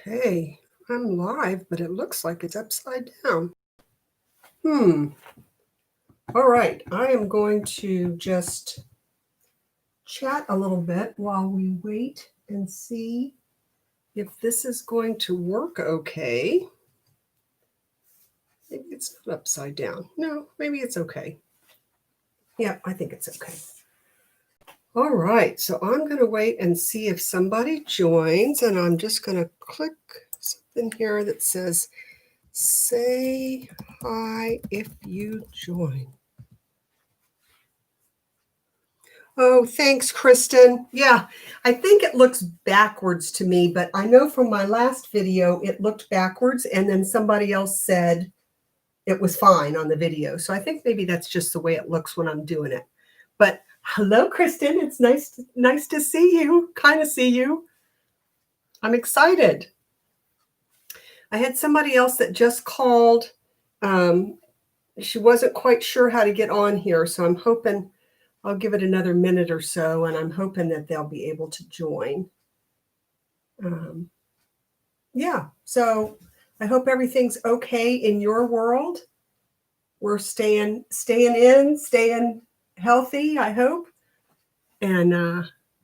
Okay, I'm live, but it looks like it's upside down. All right, I am going to just chat a little bit while we wait and see if this is going to work okay. Maybe it's not upside down. No, maybe it's okay. Yeah, I think it's okay. All right, so I'm going to wait and see if somebody joins, and I'm just going to click something here that says, say hi if you join. Oh, thanks, Kristen. Yeah, I think it looks backwards to me, but I know from my last video it looked backwards, and then somebody else said it was fine on the video. So I think maybe that's just the way it looks when I'm doing it. But hello, Kristen. It's nice to see you. Kind of see you. I'm excited. I had somebody else that just called. She wasn't quite sure how to get on here, so I'm hoping I'll give it another minute or so, and I'm hoping that they'll be able to join. Yeah, so I hope everything's okay in your world. We're staying healthy, I hope. And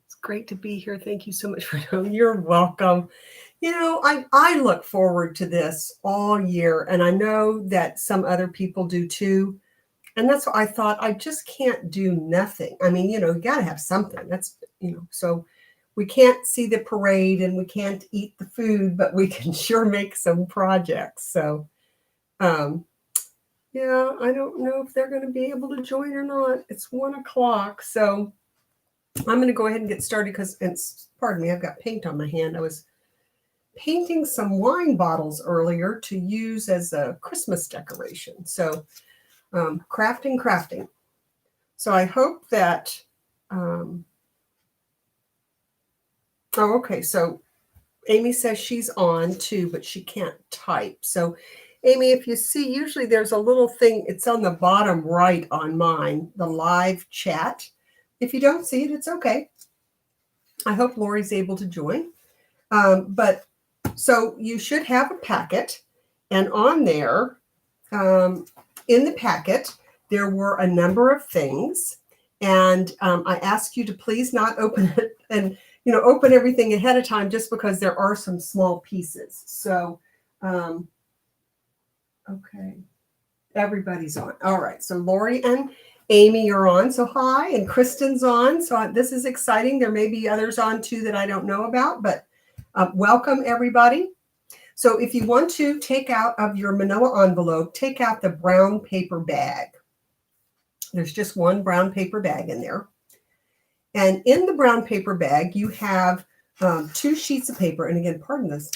it's great to be here. Thank you so much for coming. You're welcome. You know, I look forward to this all year, and I know that some other people do too. And that's what I thought. I just can't do nothing. I mean, you got to have something. That's, so we can't see the parade and we can't eat the food, but we can sure make some projects. So, yeah, I don't know if they're going to be able to join or not. It's 1:00. So I'm going to go ahead and get started because, pardon me, I've got paint on my hand. I was painting some wine bottles earlier to use as a Christmas decoration. So, crafting. So I hope that, okay. So Amy says she's on too, but she can't type. So Amy, if you see, usually there's a little thing, it's on the bottom right on mine, the live chat. If you don't see it, it's okay. I hope Lori's able to join. But so you should have a packet, and on there, in the packet, there were a number of things, and I ask you to please not open it and open everything ahead of time, just because there are some small pieces. So, okay, everybody's on. All right, so Lori and Amy are on. So hi, and Kristen's on. So this is exciting. There may be others on too that I don't know about, but welcome everybody. So if you want to take out of your manila envelope, take out the brown paper bag. There's just one brown paper bag in there. And in the brown paper bag, you have 2 sheets of paper. And again, pardon this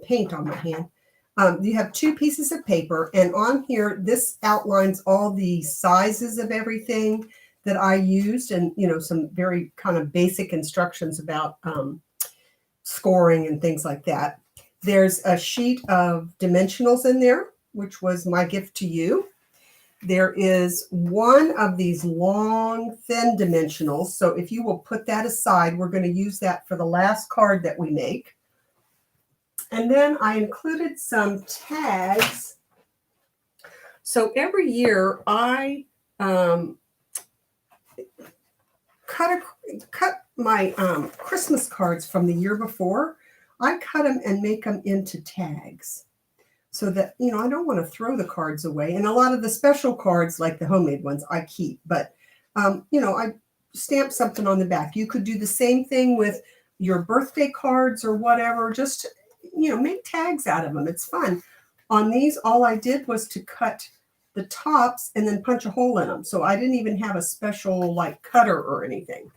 paint on my hand. You have 2 pieces of paper. And on here, this outlines all the sizes of everything that I used, and, some very kind of basic instructions about scoring and things like that. There's a sheet of dimensionals in there, which was my gift to you. There is one of these long, thin dimensionals. So if you will put that aside, we're going to use that for the last card that we make. And then I included some tags. So every year I cut my Christmas cards from the year before. I cut them and make them into tags so that, I don't want to throw the cards away. And a lot of the special cards, like the homemade ones, I keep. But, I stamp something on the back. You could do the same thing with your birthday cards or whatever. Just, make tags out of them. It's fun. On these, all I did was to cut the tops and then punch a hole in them. So I didn't even have a special cutter or anything.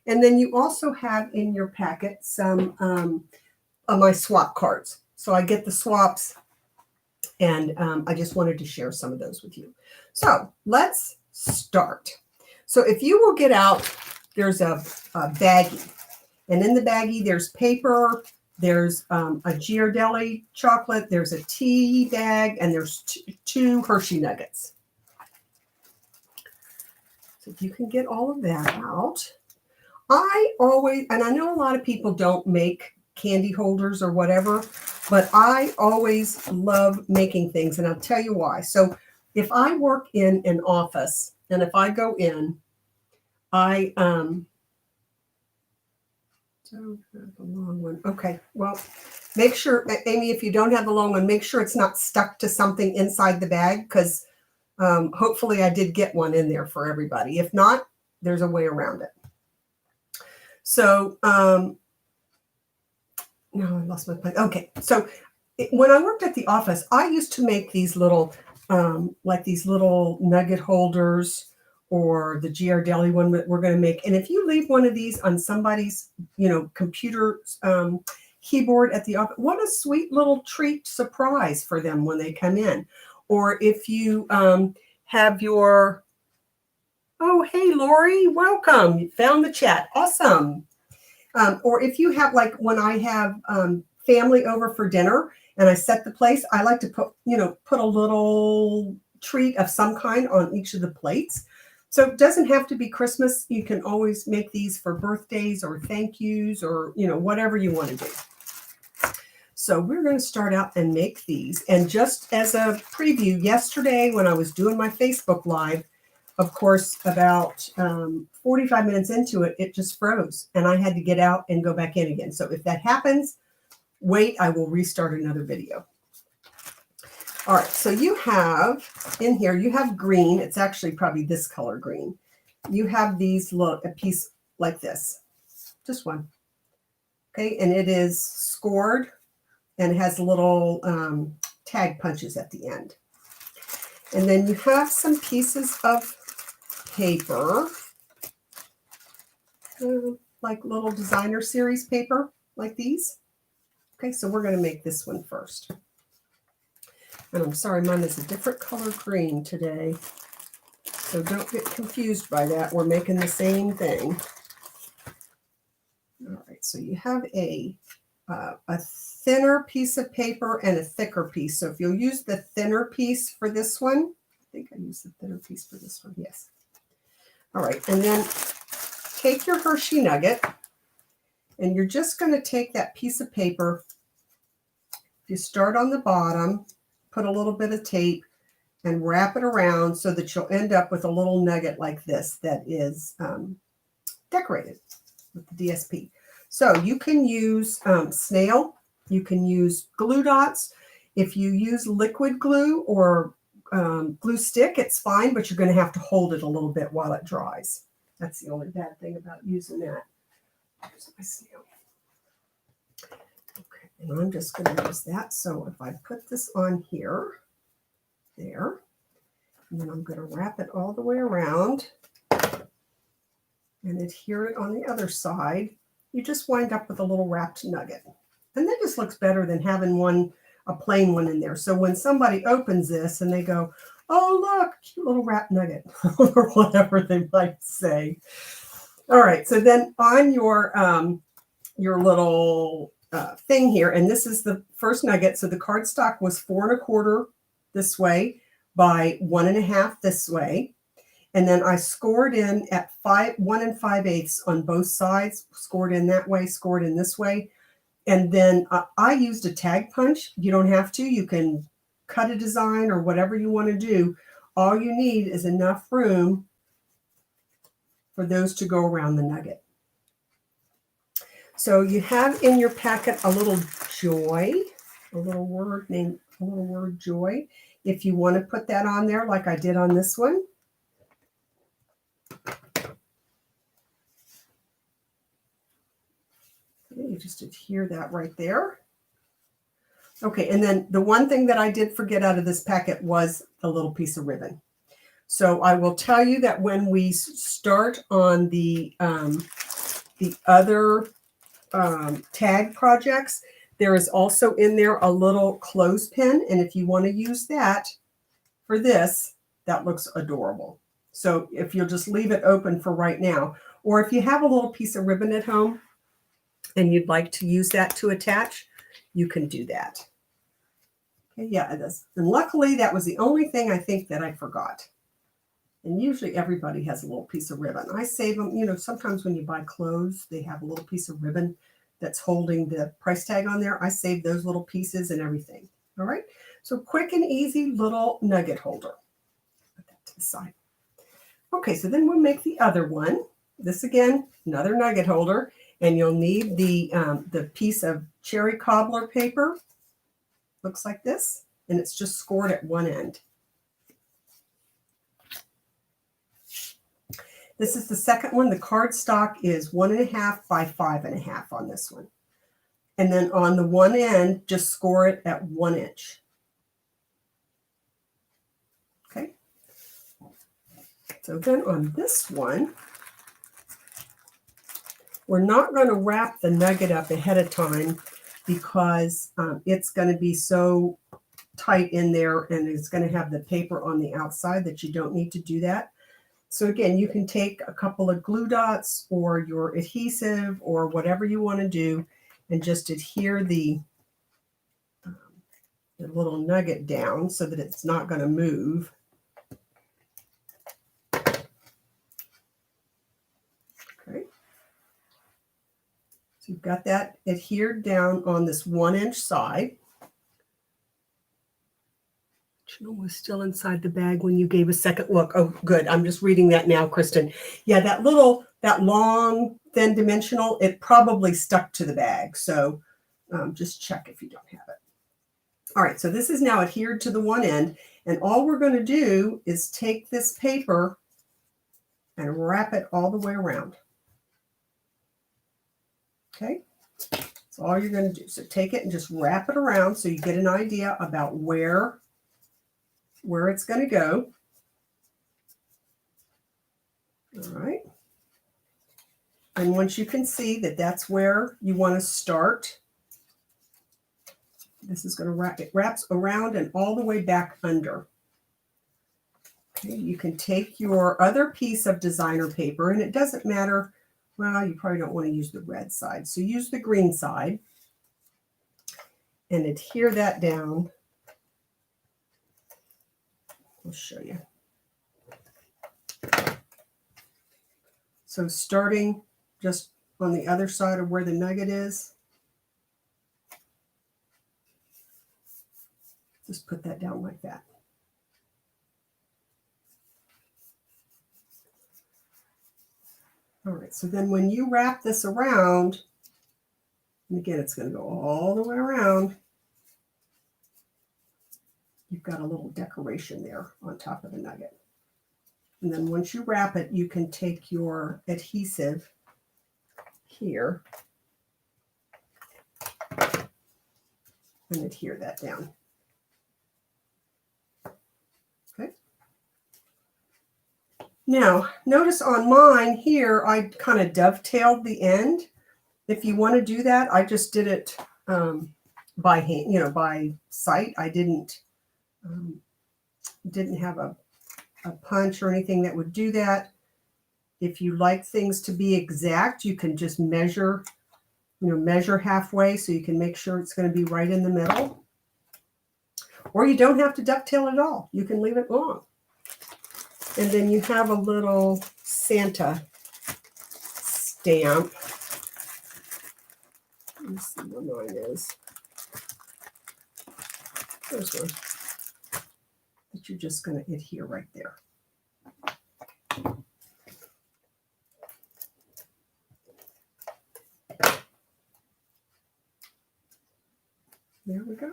And then you also have in your packet some of my swap cards. So I get the swaps, and I just wanted to share some of those with you. So let's start. So if you will get out, there's a baggie. And in the baggie, there's paper, there's a Ghirardelli chocolate, there's a tea bag, and there's 2 Hershey nuggets. So if you can get all of that out. I always, and I know a lot of people don't make candy holders or whatever. But I always love making things, and I'll tell you why. So if I work in an office, and if I go in, I don't have the long one. Okay, well, make sure, Amy, if you don't have the long one, make sure it's not stuck to something inside the bag, because hopefully I did get one in there for everybody. If not, there's a way around it. So, no, I lost my place. Okay, so when I worked at the office, I used to make these little, like these little nugget holders, or the Ghirardelli one that we're going to make. And if you leave one of these on somebody's, computer keyboard at the office, what a sweet little treat surprise for them when they come in. Or if you have your, oh, hey, Lori, welcome. You found the chat. Awesome. Or if you have, like when I have family over for dinner and I set the place, I like to put a little treat of some kind on each of the plates. So it doesn't have to be Christmas. You can always make these for birthdays or thank yous or, whatever you want to do. So we're going to start out and make these. And just as a preview, yesterday when I was doing my Facebook Live, of course, about 45 minutes into it, it just froze. And I had to get out and go back in again. So if that happens, wait, I will restart another video. All right, so you have in here, you have green. It's actually probably this color green. You have these, look, a piece like this, just one. Okay, and it is scored and it has little tag punches at the end. And then you have some pieces of paper, like little designer series paper, like these. Okay, so we're going to make this one first. And I'm sorry, mine is a different color green today. So don't get confused by that. We're making the same thing. All right, so you have a thinner piece of paper and a thicker piece. So if you'll use the thinner piece for this one, I think I used the thinner piece for this one, yes. All right, and then take your Hershey nugget, and you're just going to take that piece of paper. You start on the bottom, put a little bit of tape, and wrap it around so that you'll end up with a little nugget like this that is decorated with the DSP. So you can use snail, you can use glue dots. If you use liquid glue or glue stick, it's fine, but you're going to have to hold it a little bit while it dries. That's the only bad thing about using that. Here's my snail. Okay, and I'm just going to use that. So if I put this on here, there, and then I'm going to wrap it all the way around and adhere it on the other side, you just wind up with a little wrapped nugget. And that just looks better than having a plain one in there. So when somebody opens this and they go, oh, look, cute little wrapped nugget, or whatever they might say. All right, so then on your little thing here, and this is the first nugget. So the cardstock was 4 1/4 this way by 1 1/2 this way. And then I scored in at 1 5/8 on both sides, scored in that way, scored in this way. And then I used a tag punch. You don't have to. You can cut a design or whatever you want to do. All you need is enough room for those to go around the nugget. So you have in your packet a little joy, a little word joy. If you want to put that on there like I did on this one. You just adhere that right there. Okay, and then the one thing that I did forget out of this packet was the little piece of ribbon. So I will tell you that when we start on the other tag projects, there is also in there a little clothespin, and if you want to use that for this, that looks adorable. So if you'll just leave it open for right now, or if you have a little piece of ribbon at home and you'd like to use that to attach, you can do that. Okay, yeah, and luckily that was the only thing I think that I forgot. And usually everybody has a little piece of ribbon. I save them, sometimes when you buy clothes, they have a little piece of ribbon that's holding the price tag on there. I saved those little pieces and everything. All right. So quick and easy little nugget holder. Put that to the side. Okay, so then we'll make the other one. This again, another nugget holder, and you'll need the piece of cherry cobbler paper. Looks like this, and it's just scored at one end. This is the second one. The cardstock is 1.5 by 5.5 on this one. And then on the one end, just score it at 1 inch. Okay. So then on this one, we're not going to wrap the nugget up ahead of time because it's going to be so tight in there and it's going to have the paper on the outside that you don't need to do that. So again, you can take a couple of glue dots or your adhesive or whatever you want to do and just adhere the little nugget down so that it's not going to move. Okay. So you've got that adhered down on this 1 inch side. Was still inside the bag when you gave a second look. Oh, good. I'm just reading that now, Kristen. Yeah, that long, thin dimensional, it probably stuck to the bag. So just check if you don't have it. All right, so this is now adhered to the one end. And all we're going to do is take this paper and wrap it all the way around. Okay, that's all you're going to do. So take it and just wrap it around so you get an idea about where it's going to go. All right. And once you can see that that's where you want to start, this is going to wrap, it wraps around and all the way back under. Okay, you can take your other piece of designer paper, and it doesn't matter, well, you probably don't want to use the red side, so use the green side and adhere that down. I'll show you. So starting just on the other side of where the nugget is, just put that down like that. All right, so then when you wrap this around, and again, it's going to go all the way around, you've got a little decoration there on top of the nugget. And then once you wrap it, you can take your adhesive here and adhere that down. Okay. Now, notice on mine here, I kind of dovetailed the end. If you want to do that, I just did it by hand, by sight. I didn't have a punch or anything that would do that. If you like things to be exact, you can just measure halfway so you can make sure it's going to be right in the middle. Or you don't have to dovetail at all. You can leave it long. And then you have a little Santa stamp. Let me see where mine is. There's one that you're just going to adhere right there. There we go.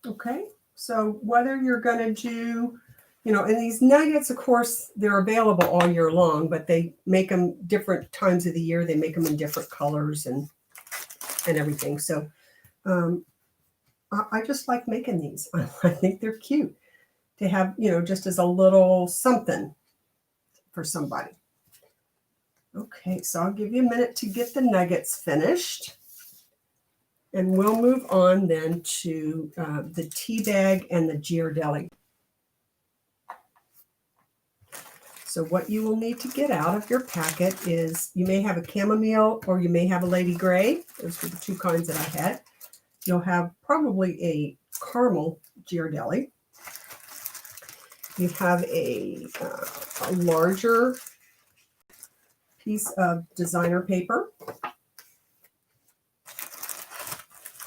Okay, so whether you're going to do, and these nuggets, of course, they're available all year long, but they make them different times of the year. They make them in different colors and everything. So I just like making these. I think they're cute to have, just as a little something for somebody. Okay, so I'll give you a minute to get the nuggets finished. And we'll move on then to the tea bag and the Ghirardelli. So what you will need to get out of your packet is, you may have a chamomile or you may have a lady gray. Those were the two kinds that I had. You'll have probably a caramel Ghirardelli. You have a larger piece of designer paper.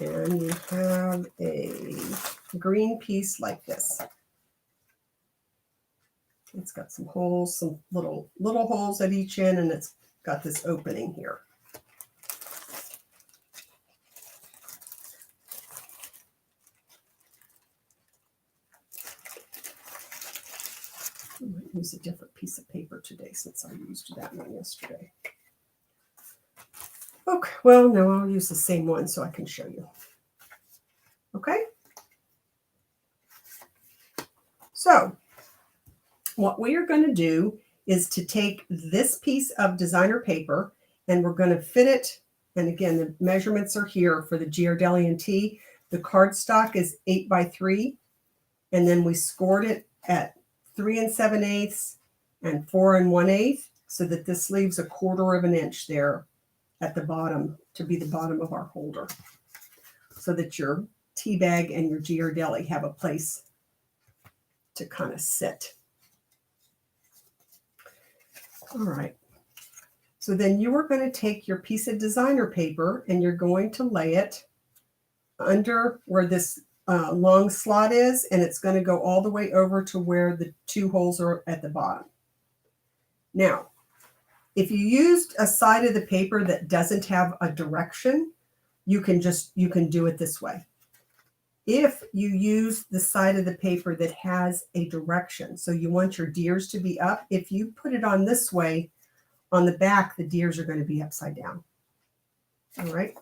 And you have a green piece like this. It's got some holes, some little holes at each end, and it's got this opening here. I might use a different piece of paper today since I used that one yesterday. Okay, well, no, I'll use the same one so I can show you. Okay? So, what we are going to do is to take this piece of designer paper and we're going to fit it. And again, the measurements are here for the Ghirardelli T. The cardstock is 8 by 3. And then we scored it at 3 7/8 and 4 1/8 so that this leaves 1/4 of an inch there at the bottom to be the bottom of our holder so that your tea bag and your Ghirardelli have a place to kind of sit. All right. So then you are going to take your piece of designer paper and you're going to lay it under where this long slot is, and it's going to go all the way over to where the 2 holes are at the bottom. Now, if you used a side of the paper that doesn't have a direction, you can do it this way. If you use the side of the paper that has a direction, so you want your deers to be up, if you put it on this way, on the back, the deers are going to be upside down. All right.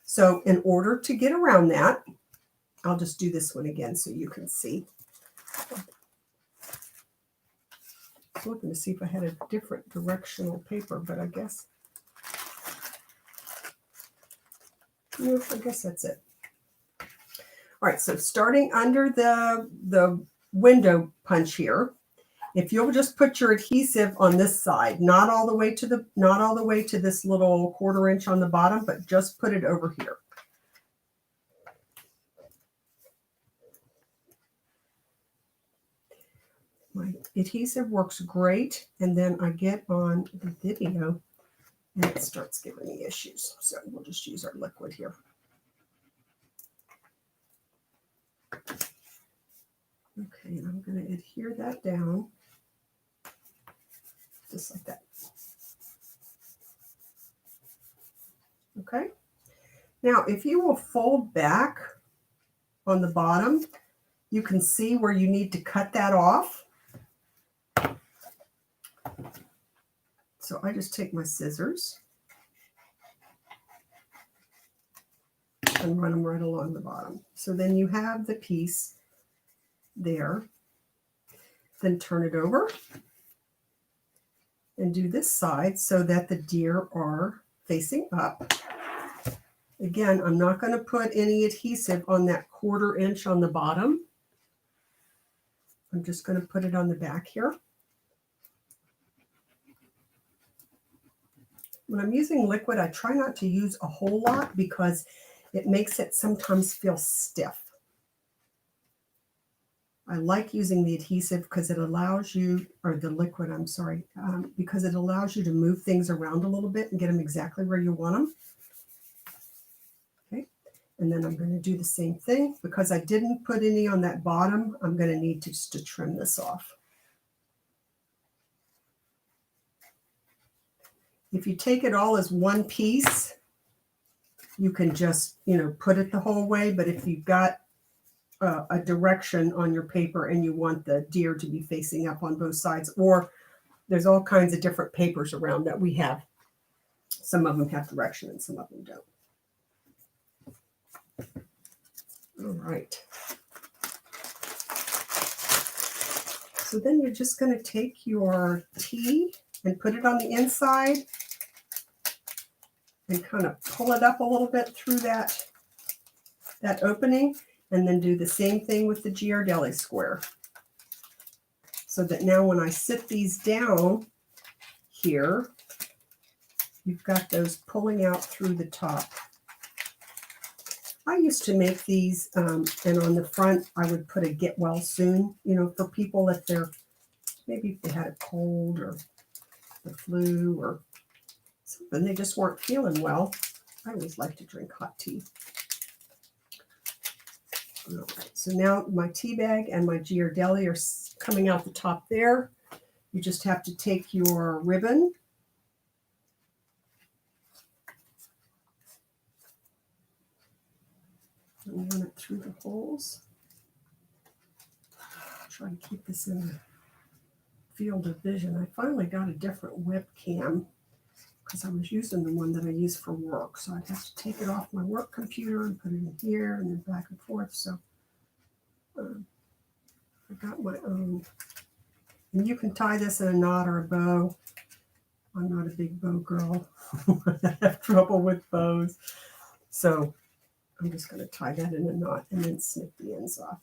So in order to get around that, I'll just do this one again so you can see. I was looking to see if I had a different directional paper, but I guess, no, I guess that's it. All right, so starting under the window punch here, if you'll just put your adhesive on this side, not all the way to this little 1/4 inch on the bottom, but just put it over here. My adhesive works great, and then I get on the video and it starts giving me issues. So we'll just use our liquid here. Okay, and I'm going to adhere that down just like that. Okay. Now, if you will fold back on the bottom, you can see where you need to cut that off. So I just take my scissors and run them right along the bottom. So then you have the piece there. Then turn it over and do this side so that the deer are facing up. Again, I'm not going to put any adhesive on that 1/4 inch on the bottom. I'm just going to put it on the back here. When I'm using liquid, I try not to use a whole lot because it makes it sometimes feel stiff. I like using the adhesive because it allows you, or the liquid, I'm sorry, because it allows you to move things around a little bit and get them exactly where you want them. Okay, and then I'm going to do the same thing. Because I didn't put any on that bottom, I'm going to need to trim this off. If you take it all as one piece, you can just, put it the whole way. But if you've got a direction on your paper and you want the deer to be facing up on both sides, or there's all kinds of different papers around that we have. Some of them have direction and some of them don't. All right. So then you're just going to take your tea and put it on the inside and kind of pull it up a little bit through that opening, and then do the same thing with the Ghirardelli square. So that now when I sit these down here, you've got those pulling out through the top. I used to make these, and on the front, I would put a get well soon, for people if maybe if they had a cold or the flu or something, they just weren't feeling well. I always like to drink hot tea. All right, so now my tea bag and my Ghirardelli are coming out the top there. You just have to take your ribbon and run it through the holes. Try to keep this in the field of vision. I finally got a different webcam because I was using the one that I use for work. So I'd have to take it off my work computer and put it in here and then back and forth. So I got my own. And you can tie this in a knot or a bow. I'm not a big bow girl. I have trouble with bows. So I'm just going to tie that in a knot and then snip the ends off.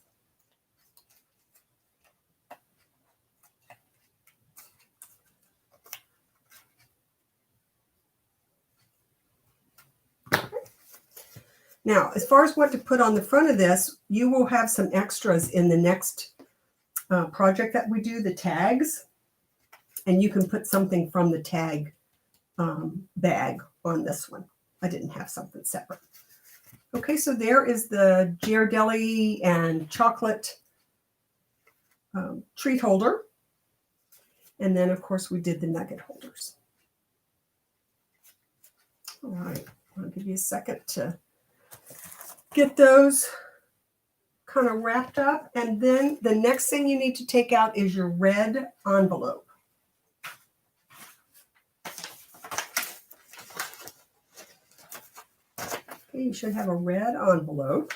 Now, as far as what to put on the front of this, you will have some extras in the next project that we do, the tags. And you can put something from the tag bag on this one. I didn't have something separate. Okay, so there is the Ghirardelli and chocolate treat holder. And then, of course, we did the nugget holders. All right, I'll give you a second to get those kind of wrapped up. And then the next thing you need to take out is your red envelope. Okay, you should have a red envelope.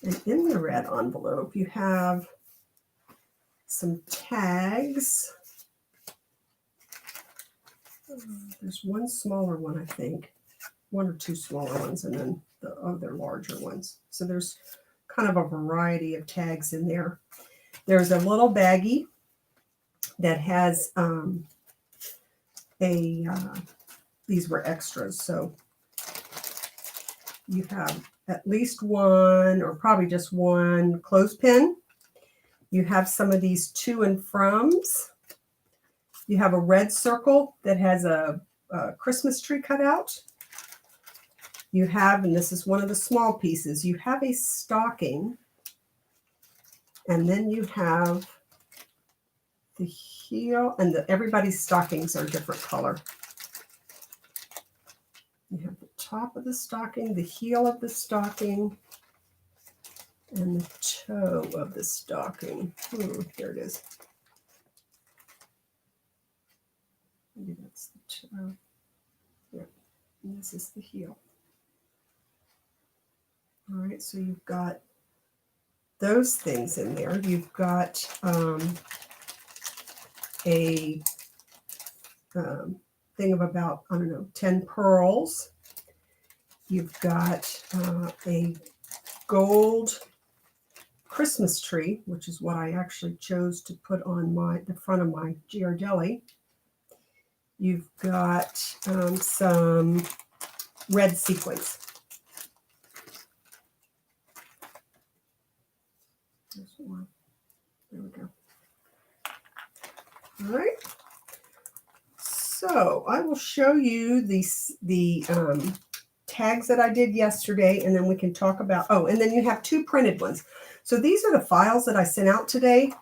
And in the red envelope, you have some tags. There's one smaller one, I think. One or two smaller ones, and then the other larger ones. So there's kind of a variety of tags in there. There's a little baggie that has these were extras. So you have at least one or probably just one clothespin. You have some of these to and froms. You have a red circle that has a Christmas tree cut out. You have, and this is one of the small pieces, you have a stocking. And then you have the heel, and everybody's stockings are a different color. You have the top of the stocking, the heel of the stocking, and the toe of the stocking. There it is. Maybe that's the toe. Yeah, and this is the heel. All right, so you've got those things in there. You've got a thing of about, 10 pearls. You've got a gold Christmas tree, which is what I actually chose to put on the front of my Ghirardelli. You've got some red sequins. There's one. There we go. All right. So I will show you the tags that I did yesterday, and then we can talk about, and then you have two printed ones. So these are the files that I sent out today.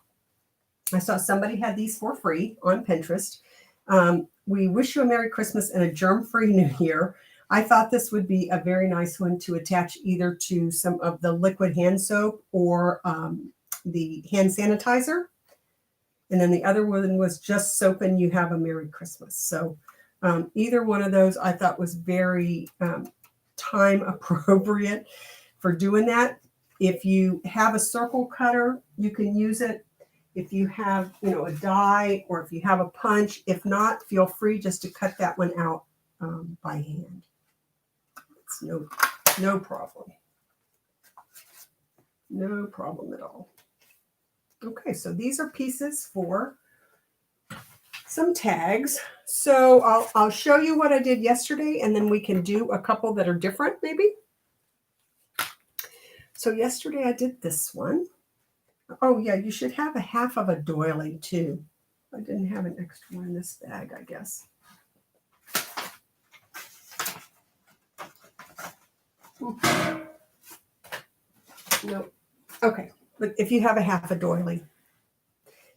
I saw somebody had these for free on Pinterest. We wish you a Merry Christmas and a germ-free New Year. I thought this would be a very nice one to attach either to some of the liquid hand soap or the hand sanitizer. And then the other one was just soap and you have a Merry Christmas. So either one of those I thought was very time appropriate for doing that. If you have a circle cutter, you can use it. If you have, a die, or if you have a punch, if not, feel free just to cut that one out by hand. It's no problem. No problem at all. Okay, so these are pieces for some tags. So I'll show you what I did yesterday, and then we can do a couple that are different, maybe. So yesterday I did this one. Oh yeah, you should have a half of a doily too. I didn't have an extra one in this bag, I guess. Nope. Okay, but if you have a half a doily.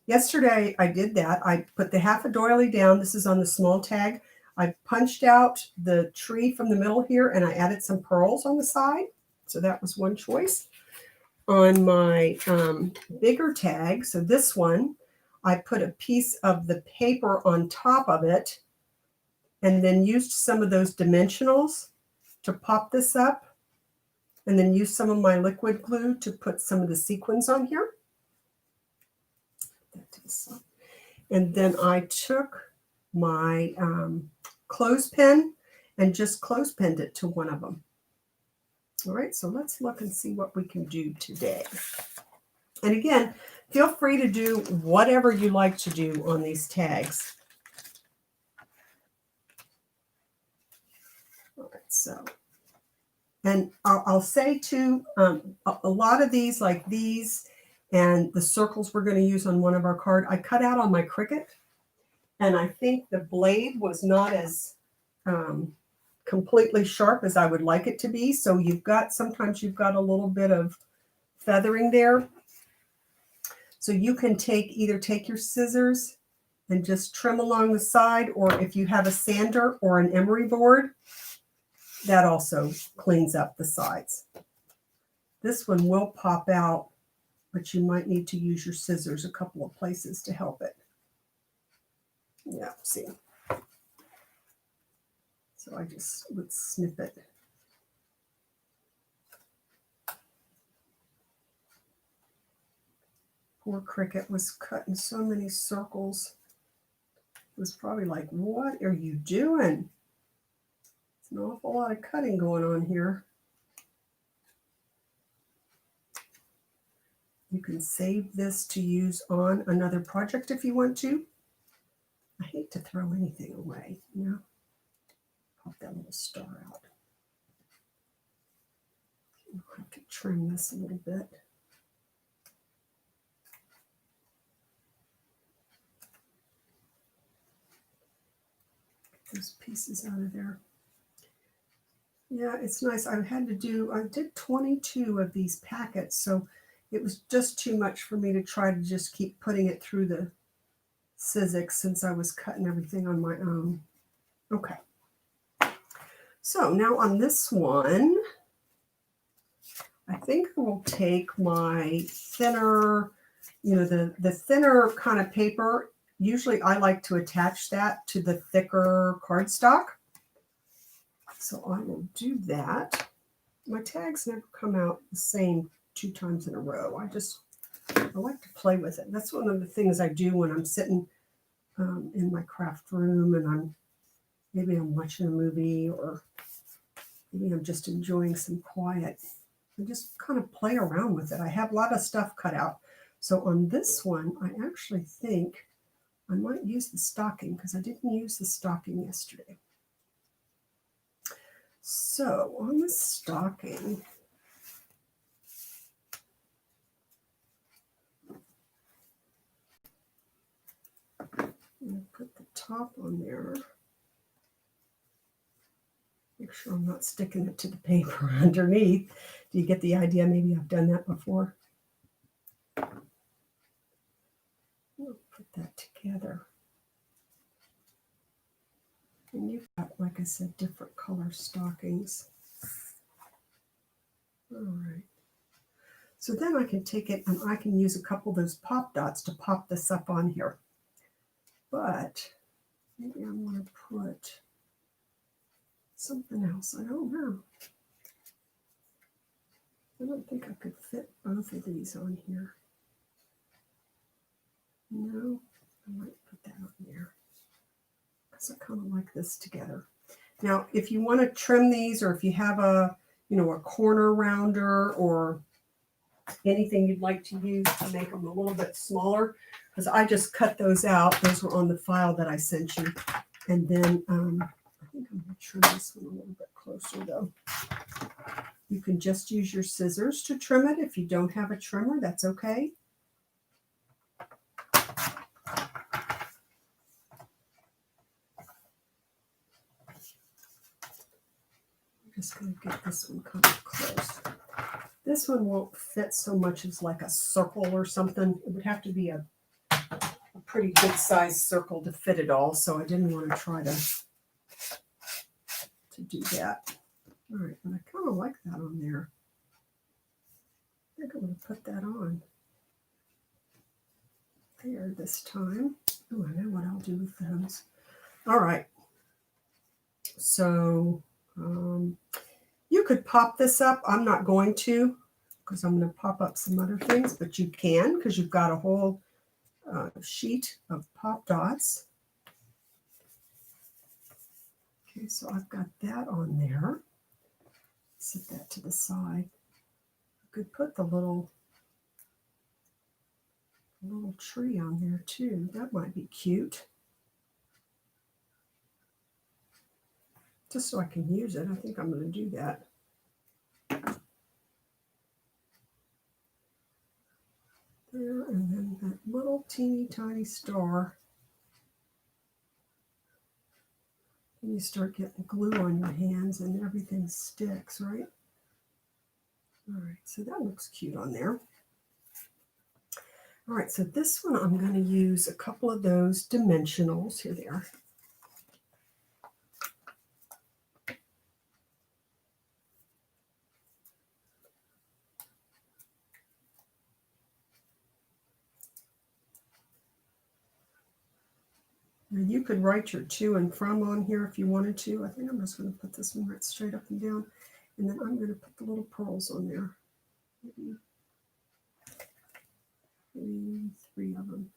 Yesterday I did that. I put the half a doily down. This is on the small tag. I punched out the tree from the middle here and I added some pearls on the side. So that was one choice. On my bigger tag, so this one, I put a piece of the paper on top of it and then used some of those dimensionals to pop this up. And then use some of my liquid glue to put some of the sequins on here. And then I took my clothespin and just clothespinned it to one of them. All right, so let's look and see what we can do today. And again, feel free to do whatever you like to do on these tags. All right, so. And I'll say too, a lot of these, like these and the circles we're going to use on one of our cards, I cut out on my Cricut. And I think the blade was not as completely sharp as I would like it to be. So sometimes you've got a little bit of feathering there. So you can either take your scissors and just trim along the side, or if you have a sander or an emery board, that also cleans up the sides. This one will pop out, but you might need to use your scissors a couple of places to help it. Yeah, see. So I just would snip it. Poor Cricut was cutting so many circles. It was probably like, what are you doing? An awful lot of cutting going on here. You can save this to use on another project if you want to. I hate to throw anything away, you know. Pop that little star out. I'll have to trim this a little bit. Get those pieces out of there. Yeah, it's nice. I did 22 of these packets, so it was just too much for me to try to just keep putting it through the Sizzix since I was cutting everything on my own. Okay. So now on this one, I think I will take my thinner, the thinner kind of paper. Usually I like to attach that to the thicker cardstock. So I will do that. My tags never come out the same 2 times in a row. I like to play with it. That's one of the things I do when I'm sitting in my craft room and maybe I'm watching a movie, or maybe I'm just enjoying some quiet. I just kind of play around with it. I have a lot of stuff cut out. So on this one, I actually think I might use the stocking because I didn't use the stocking yesterday. So on the stocking, I'll put the top on there. Make sure I'm not sticking it to the paper underneath. Do you get the idea? Maybe I've done that before. I'll put that together. And you've got, like I said, different color stockings. All right. So then I can take it and I can use a couple of those pop dots to pop this up on here. But maybe I want to put something else. I don't know. I don't think I could fit both of these on here. No, I might put that on there because I kind of like this together. Now, if you want to trim these, or if you have a corner rounder or anything you'd like to use to make them a little bit smaller, because I just cut those out. Those were on the file that I sent you. And then I think I'm going to trim this one a little bit closer, though. You can just use your scissors to trim it. If you don't have a trimmer, that's okay. get this one kind of close. This one won't fit so much as like a circle or something. It would have to be a pretty good sized circle to fit it all, so I didn't want to try to do that. All right, but I kind of like that on there. I think I'm going to put that on there this time. Oh, I know what I'll do with those. All right. So you could pop this up. I'm not going to, because I'm going to pop up some other things, but you can, because you've got a whole sheet of pop dots. Okay, so I've got that on there. Set that to the side. I could put the little tree on there too. That might be cute. Just so I can use it. I think I'm going to do that. There, and then that little teeny tiny star. And you start getting glue on your hands and everything sticks, right? All right, so that looks cute on there. All right, so this one I'm going to use a couple of those dimensionals. Here they are. Now you could write your to and from on here if you wanted to. I think I'm just going to put this one right straight up and down. And then I'm going to put the little pearls on there. Maybe three of them.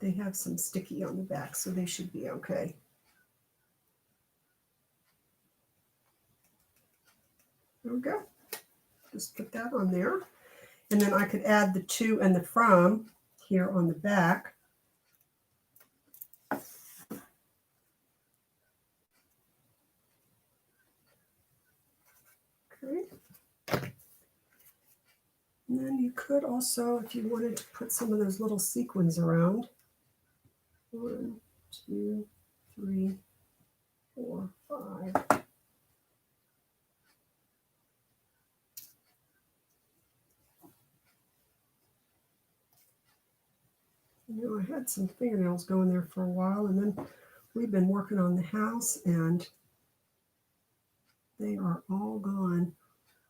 They have some sticky on the back, so they should be okay. There we go. Just put that on there. And then I could add the to and the from here on the back. Okay. And then you could also, if you wanted to put some of those little sequins around. 1, 2, 3, 4, 5. You know, I had some fingernails going there for a while, and then we've been working on the house, and they are all gone.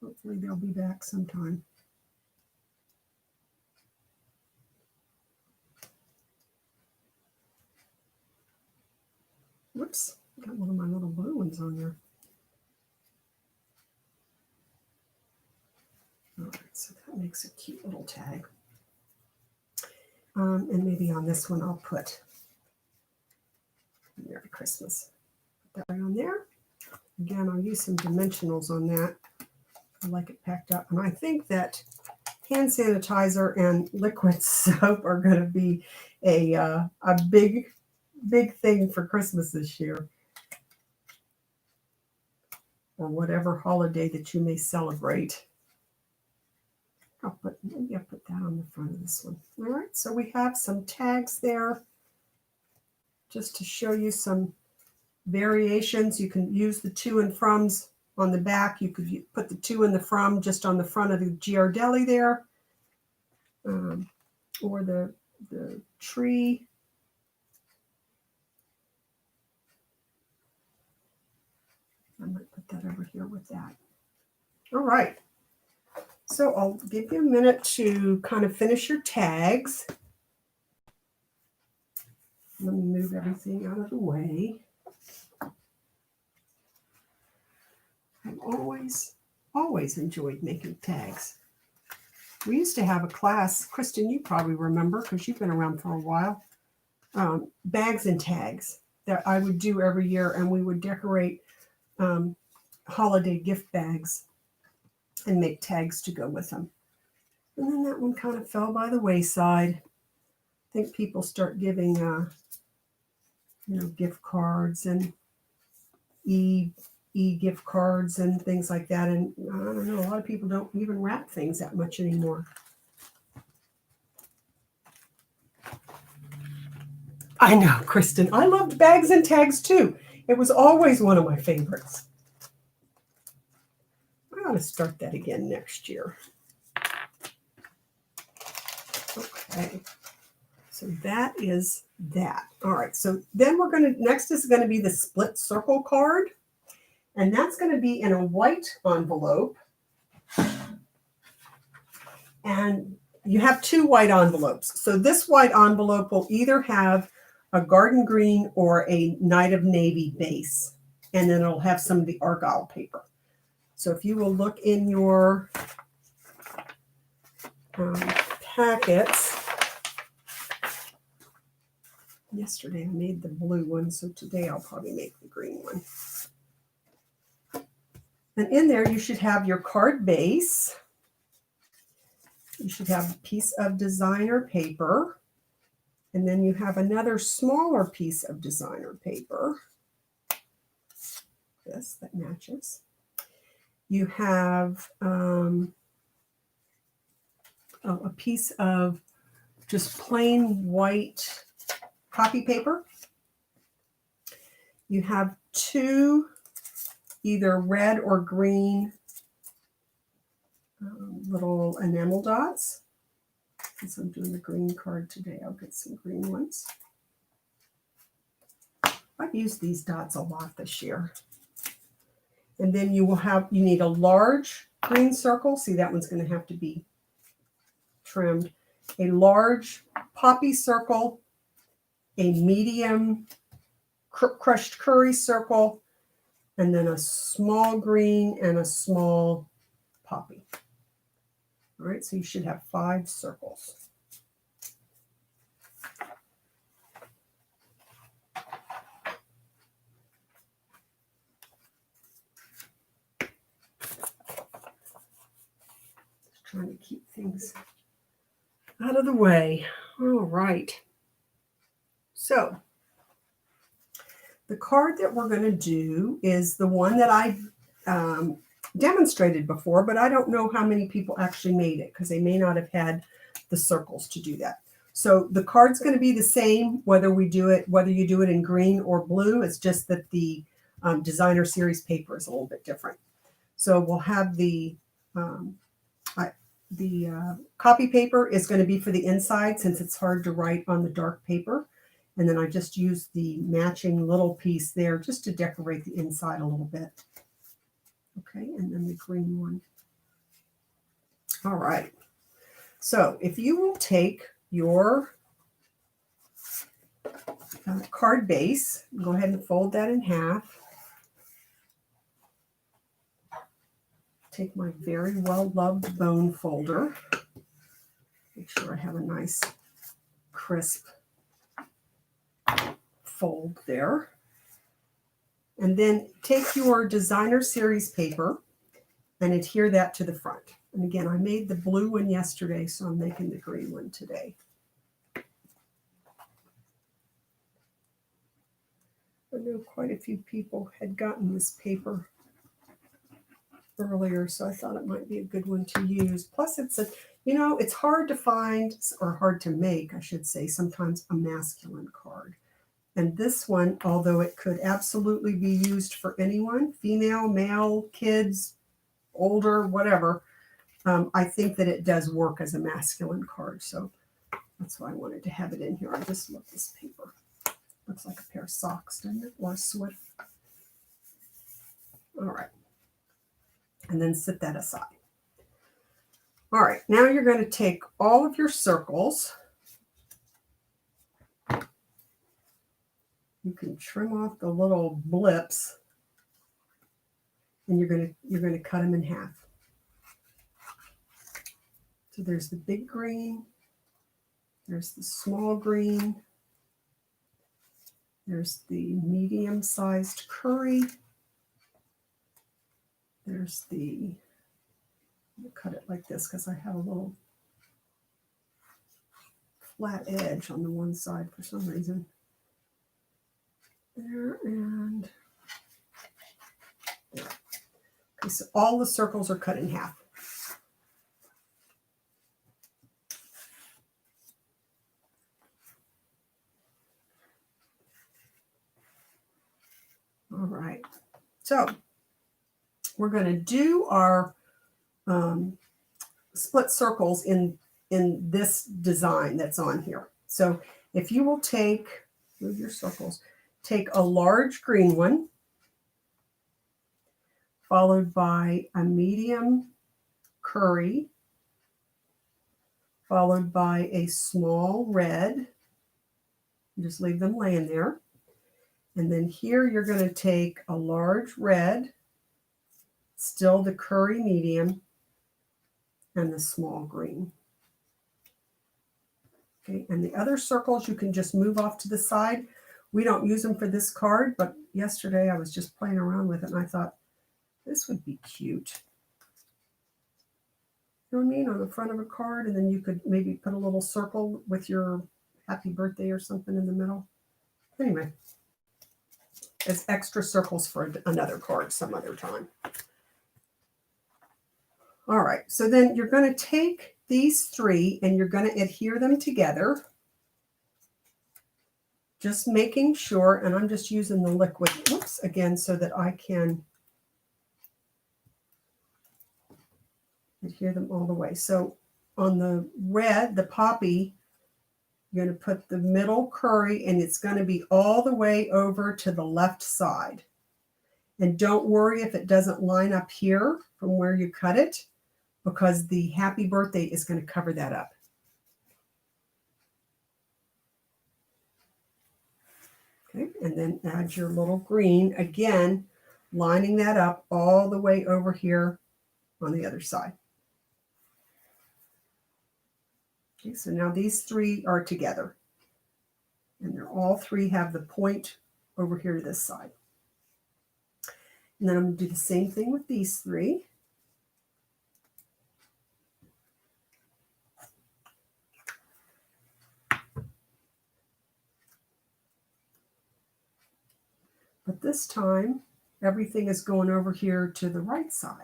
Hopefully they'll be back sometime. Whoops, got one of my little blue ones on there. All right, so that makes a cute little tag. And maybe on this one I'll put Merry Christmas. Put that right on there. Again, I'll use some dimensionals on that. I like it packed up. And I think that hand sanitizer and liquid soap are going to be a big thing for Christmas this year. Or whatever holiday that you may celebrate. Maybe I'll put that on the front of this one. All right, so we have some tags there just to show you some variations. You can use the to and froms on the back. You could put the to and the from just on the front of the Ghirardelli there, or the tree. I might put that over here with that. All right. So I'll give you a minute to kind of finish your tags. Let me move everything out of the way. I've always enjoyed making tags. We used to have a class, Kristen, you probably remember because you've been around for a while, bags and tags that I would do every year, and we would decorate holiday gift bags and make tags to go with them. And then that one kind of fell by the wayside. I think people start giving, gift cards and e-gift cards and things like that. And I don't know, a lot of people don't even wrap things that much anymore. I know, Kristen. I loved bags and tags too. It was always one of my favorites. I ought to start that again next year. Okay. So that is that. All right. So then next is going to be the split circle card. And that's going to be in a white envelope. And you have 2 white envelopes. So this white envelope will either have a garden green or a Night of Navy base. And then it'll have some of the Argyle paper. So if you will look in your packets. Yesterday I made the blue one, so today I'll probably make the green one. And in there you should have your card base. You should have a piece of designer paper. And then you have another smaller piece of designer paper. This that matches. You have a piece of just plain white copy paper. You have 2 either red or green little enamel dots. Since I'm doing the green card today, I'll get some green ones. I've used these dots a lot this year. And then you need a large green circle. See, that one's going to have to be trimmed. A large poppy circle, a medium crushed curry circle, and then a small green and a small poppy. All right, so you should have 5 circles. Just trying to keep things out of the way. All right. So the card that we're going to do is the one that I demonstrated before, but I don't know how many people actually made it because they may not have had the circles to do that. So the card's going to be the same whether you do it in green or blue. It's just that the designer series paper is a little bit different. So we'll have the copy paper is going to be for the inside since it's hard to write on the dark paper. And then I just used the matching little piece there just to decorate the inside a little bit. Okay, and then the green one. All right. So if you will take your card base, go ahead and fold that in half. Take my very well-loved bone folder. Make sure I have a nice crisp fold there. And then take your designer series paper and adhere that to the front. And again, I made the blue one yesterday, so I'm making the green one today. I know quite a few people had gotten this paper earlier, so I thought it might be a good one to use. Plus, it's hard to find, or hard to make, I should say, sometimes a masculine card. And this one, although it could absolutely be used for anyone, female, male, kids, older, whatever, I think that it does work as a masculine card. So that's why I wanted to have it in here. I just love this paper. Looks like a pair of socks, doesn't it? Or a sweater. All right. And then set that aside. All right. Now you're going to take all of your circles. You can trim off the little blips, and you're going to cut them in half. So there's the big green, there's the small green, there's the medium-sized curry, there's I'm going to cut it like this because I have a little flat edge on the one side for some reason. There and there. Okay, so all the circles are cut in half. All right. So we're going to do our split circles in this design that's on here. So if you will move your circles, take a large green one, followed by a medium curry, followed by a small red. Just leave them laying there. And then here you're going to take a large red, still the curry medium, and the small green. Okay, and the other circles you can just move off to the side. We don't use them for this card, but yesterday I was just playing around with it and I thought, this would be cute. You know what I mean? On the front of a card, and then you could maybe put a little circle with your happy birthday or something in the middle. Anyway, as extra circles for another card some other time. All right, so then you're going to take these three and you're going to adhere them together. Just making sure, and I'm just using the liquid, whoops, again, so that I can adhere them all the way. So on the red, the poppy, you're going to put the middle curry, and it's going to be all the way over to the left side. And don't worry if it doesn't line up here from where you cut it, because the happy birthday is going to cover that up. Okay, and then add your little green, again, lining that up all the way over here on the other side. Okay, so now these three are together. And they're all three have the point over here to this side. And then I'm going to do the same thing with these three. But this time, everything is going over here to the right side.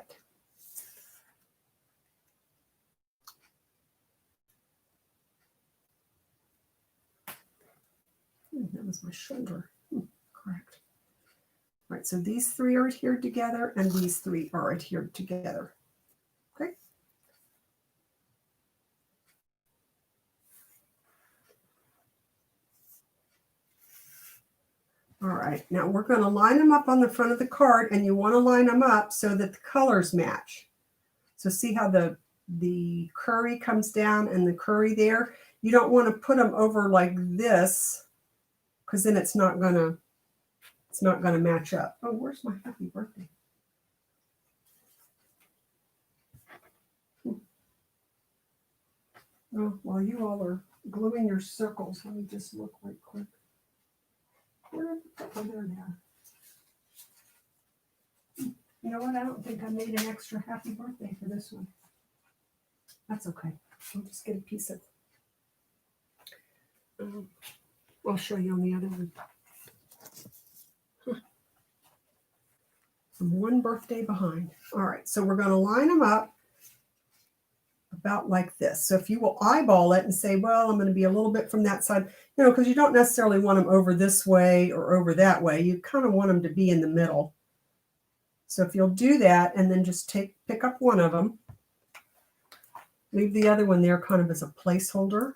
That was my shoulder. Correct. All right, so these three are adhered together, and these three are adhered together. Okay. All right, now we're going to line them up on the front of the card, and you want to line them up so that the colors match. So see how the curry comes down and the curry there? You don't want to put them over like this, because then it's not going to match up. Oh, where's my happy birthday? Oh, while you all are gluing your circles, let me just look right quick. Where? Oh, there now. You know what? I don't think I made an extra happy birthday for this one. That's okay. I'll just get a piece of. I'll show you on the other one. I'm one birthday behind. All right, so we're going to line them up about like this. So if you will eyeball it and say, well, I'm going to be a little bit from that side, you know, because you don't necessarily want them over this way or over that way. You kind of want them to be in the middle. So if you'll do that and then just pick up one of them, leave the other one there kind of as a placeholder.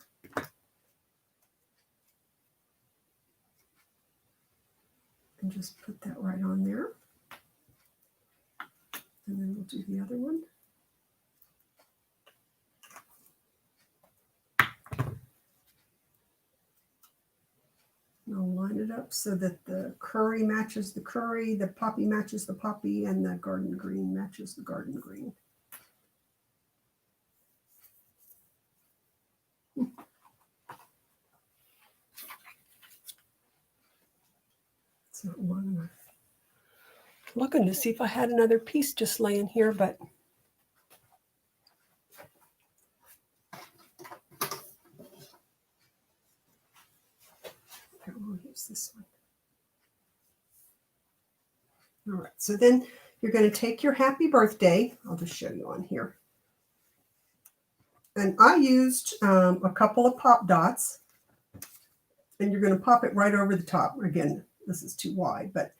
And just put that right on there. And then we'll do the other one. And I'll line it up so that the curry matches the curry, the poppy matches the poppy, and the garden green matches the garden green. It's not long enough. Looking to see if I had another piece just laying here, but I'll use this one. All right, so then you're going to take your happy birthday. I'll just show you on here. And I used a couple of pop dots, and you're going to pop it right over the top. Again, this is too wide, but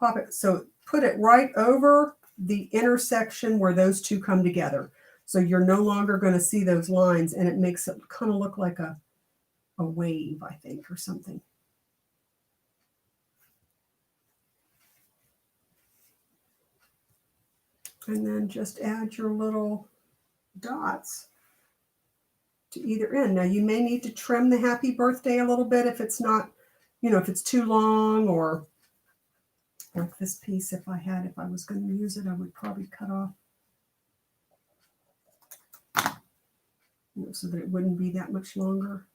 pop it. So put it right over the intersection where those two come together. So you're no longer going to see those lines, and it makes it kind of look like a wave, I think, or something. And then just add your little dots to either end. Now you may need to trim the happy birthday a little bit if it's not, if it's too long, or like this piece, if I was going to use it, I would probably cut off, so that it wouldn't be that much longer.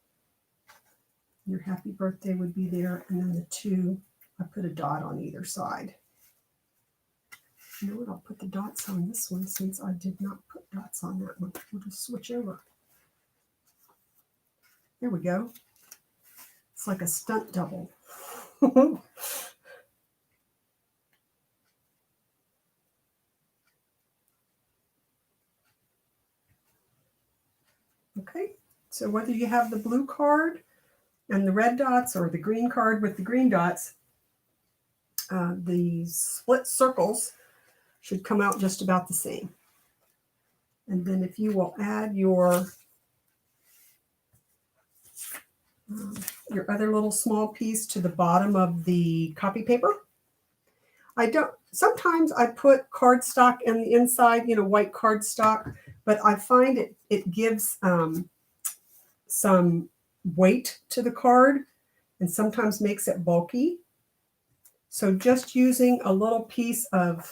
Your happy birthday would be there, and then the two, I put a dot on either side. You know what, I'll put the dots on this one since I did not put dots on that one. We'll just switch over. There we go. It's like a stunt double. Okay, so whether you have the blue card and the red dots or the green card with the green dots, the split circles should come out just about the same. And then if you will add your other little small piece to the bottom of the copy paper. Sometimes I put cardstock in the inside, white cardstock, but I find it gives some weight to the card and sometimes makes it bulky. So just using a little piece of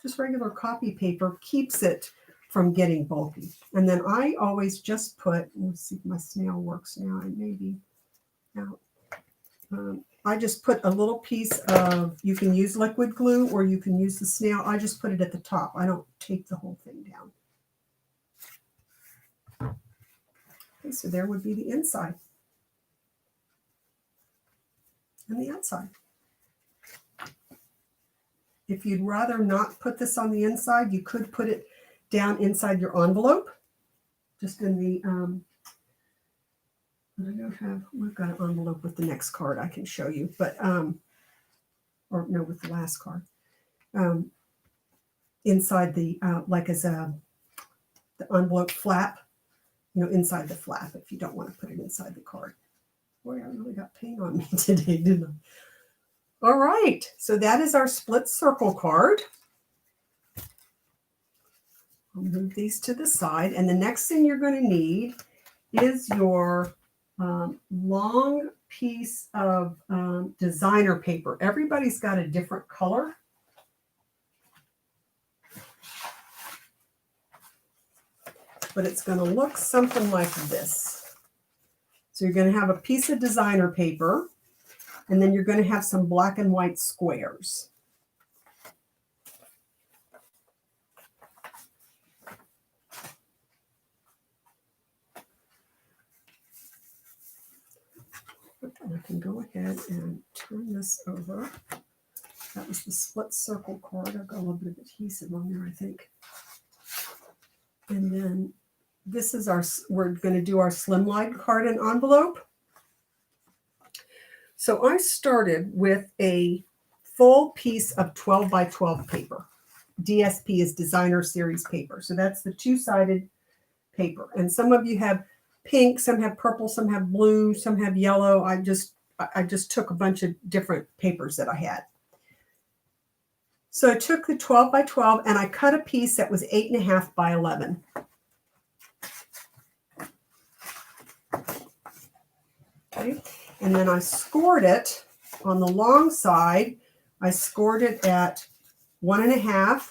just regular copy paper keeps it from getting bulky. And then I always just put, let's see if my snail works now, it may be out. I just put a little piece of, you can use liquid glue or you can use the snail. I just put it at the top. I don't tape the whole thing down. Okay, so there would be the inside and the outside. If you'd rather not put this on the inside, you could put it down inside your envelope, just in the, we've got an envelope with the next card I can show you, but, or no, with the last card. Inside the, like as the envelope flap, inside the flap, if you don't want to put it inside the card. Boy, I really got paint on me today, didn't I? All right, so that is our split circle card. I'll move these to the side, and the next thing you're going to need is your long piece of designer paper. Everybody's got a different color. But it's going to look something like this. So you're going to have a piece of designer paper, and then you're going to have some black and white squares. And I can go ahead and turn this over. That was the split circle card. I've got a little bit of adhesive on there, I think. And then this is we're going to do our slimline card and envelope. So I started with a full piece of 12 by 12 paper. DSP is designer series paper. So that's the two-sided paper. And some of you have pink, some have purple, some have blue, some have yellow. I just took a bunch of different papers that I had. So I took the 12 by 12 and I cut a piece that was 8.5 by 11. Okay. And then I scored it on the long side. I scored it at 1.5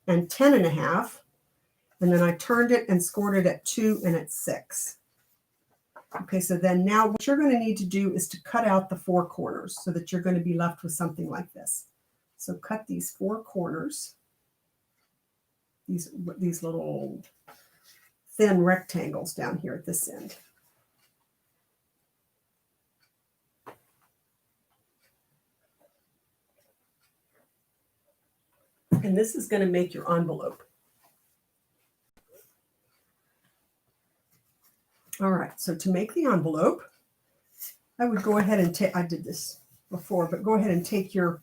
and 10.5. And then I turned it and scored it at 2 and at 6. Okay, so then now what you're going to need to do is to cut out the 4 corners so that you're going to be left with something like this. So cut these 4 corners, these little thin rectangles down here at this end. And this is going to make your envelope. All right, so to make the envelope, I would go ahead and I did this before, but go ahead and take your,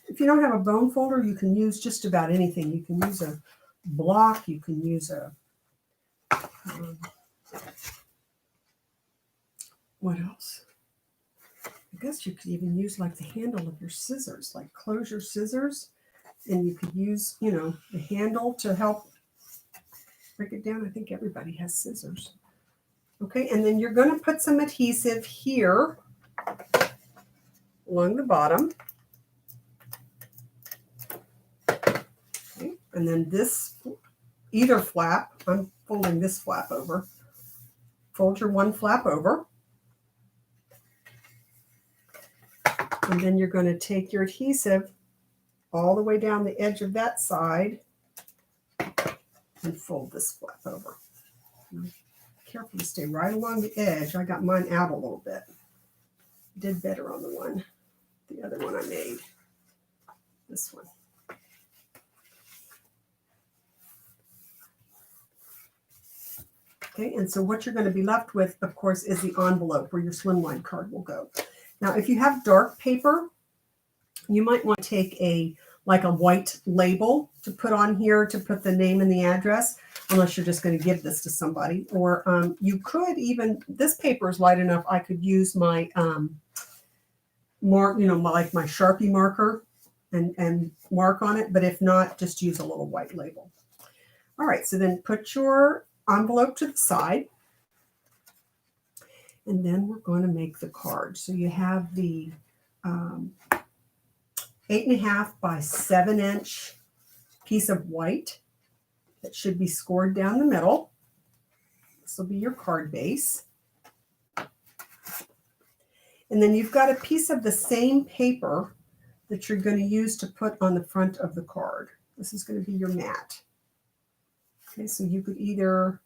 if you don't have a bone folder, you can use just about anything. You can use a block, you can use a, what else? I guess you could even use like the handle of your scissors, like close your scissors, and you could use, you know, the handle to help break it down. I think everybody has scissors. Okay, and then you're going to put some adhesive here along the bottom. Okay, and then this, either flap, I'm folding this flap over. Fold your one flap over. And then you're going to take your adhesive all the way down the edge of that side and fold this flap over. Careful to stay right along the edge. I got mine out a little bit. Did better on the other one I made. This one. Okay, and so what you're going to be left with, of course, is the envelope where your slimline card will go. Now, if you have dark paper, you might want to take a white label to put on here to put the name and the address, unless you're just going to give this to somebody. Or you could even, this paper is light enough, I could use my like my Sharpie marker and mark on it. But if not, just use a little white label. All right, so then put your envelope to the side. And then we're going to make the card. So you have the 8.5 by 7 inch piece of white that should be scored down the middle. This will be your card base. And then you've got a piece of the same paper that you're going to use to put on the front of the card. This is going to be your mat. Okay, so you can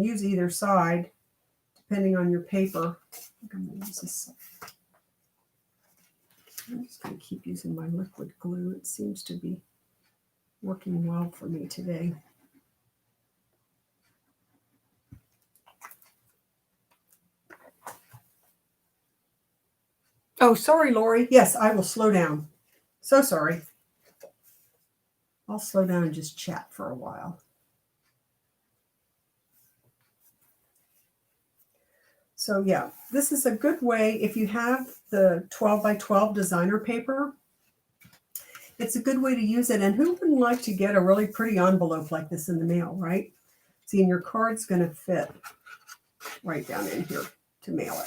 use either side depending on your paper. I think I'm going to use this side. I'm just going to keep using my liquid glue. It seems to be working well for me today. Oh, sorry, Lori. Yes, I will slow down. So sorry. I'll slow down and just chat for a while. So yeah, this is a good way if you have the 12 by 12 designer paper. It's a good way to use it. And who wouldn't like to get a really pretty envelope like this in the mail, right? See, and your card's going to fit right down in here to mail it.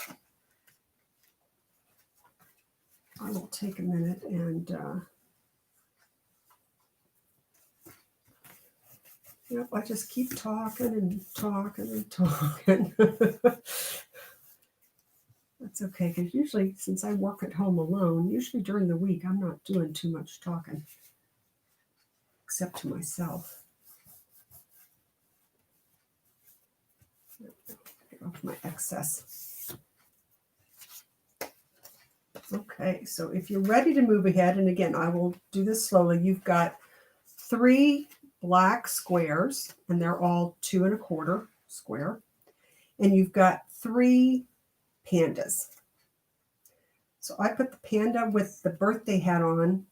I will take a minute and yep, I just keep talking and talking and talking. That's okay, because usually, since I work at home alone, usually during the week, I'm not doing too much talking, except to myself. Get off my excess. Okay, so if you're ready to move ahead, and again, I will do this slowly. You've got 3 black squares, and they're all 2 1/4 square, and you've got 3 pandas. So I put the panda with the birthday hat on.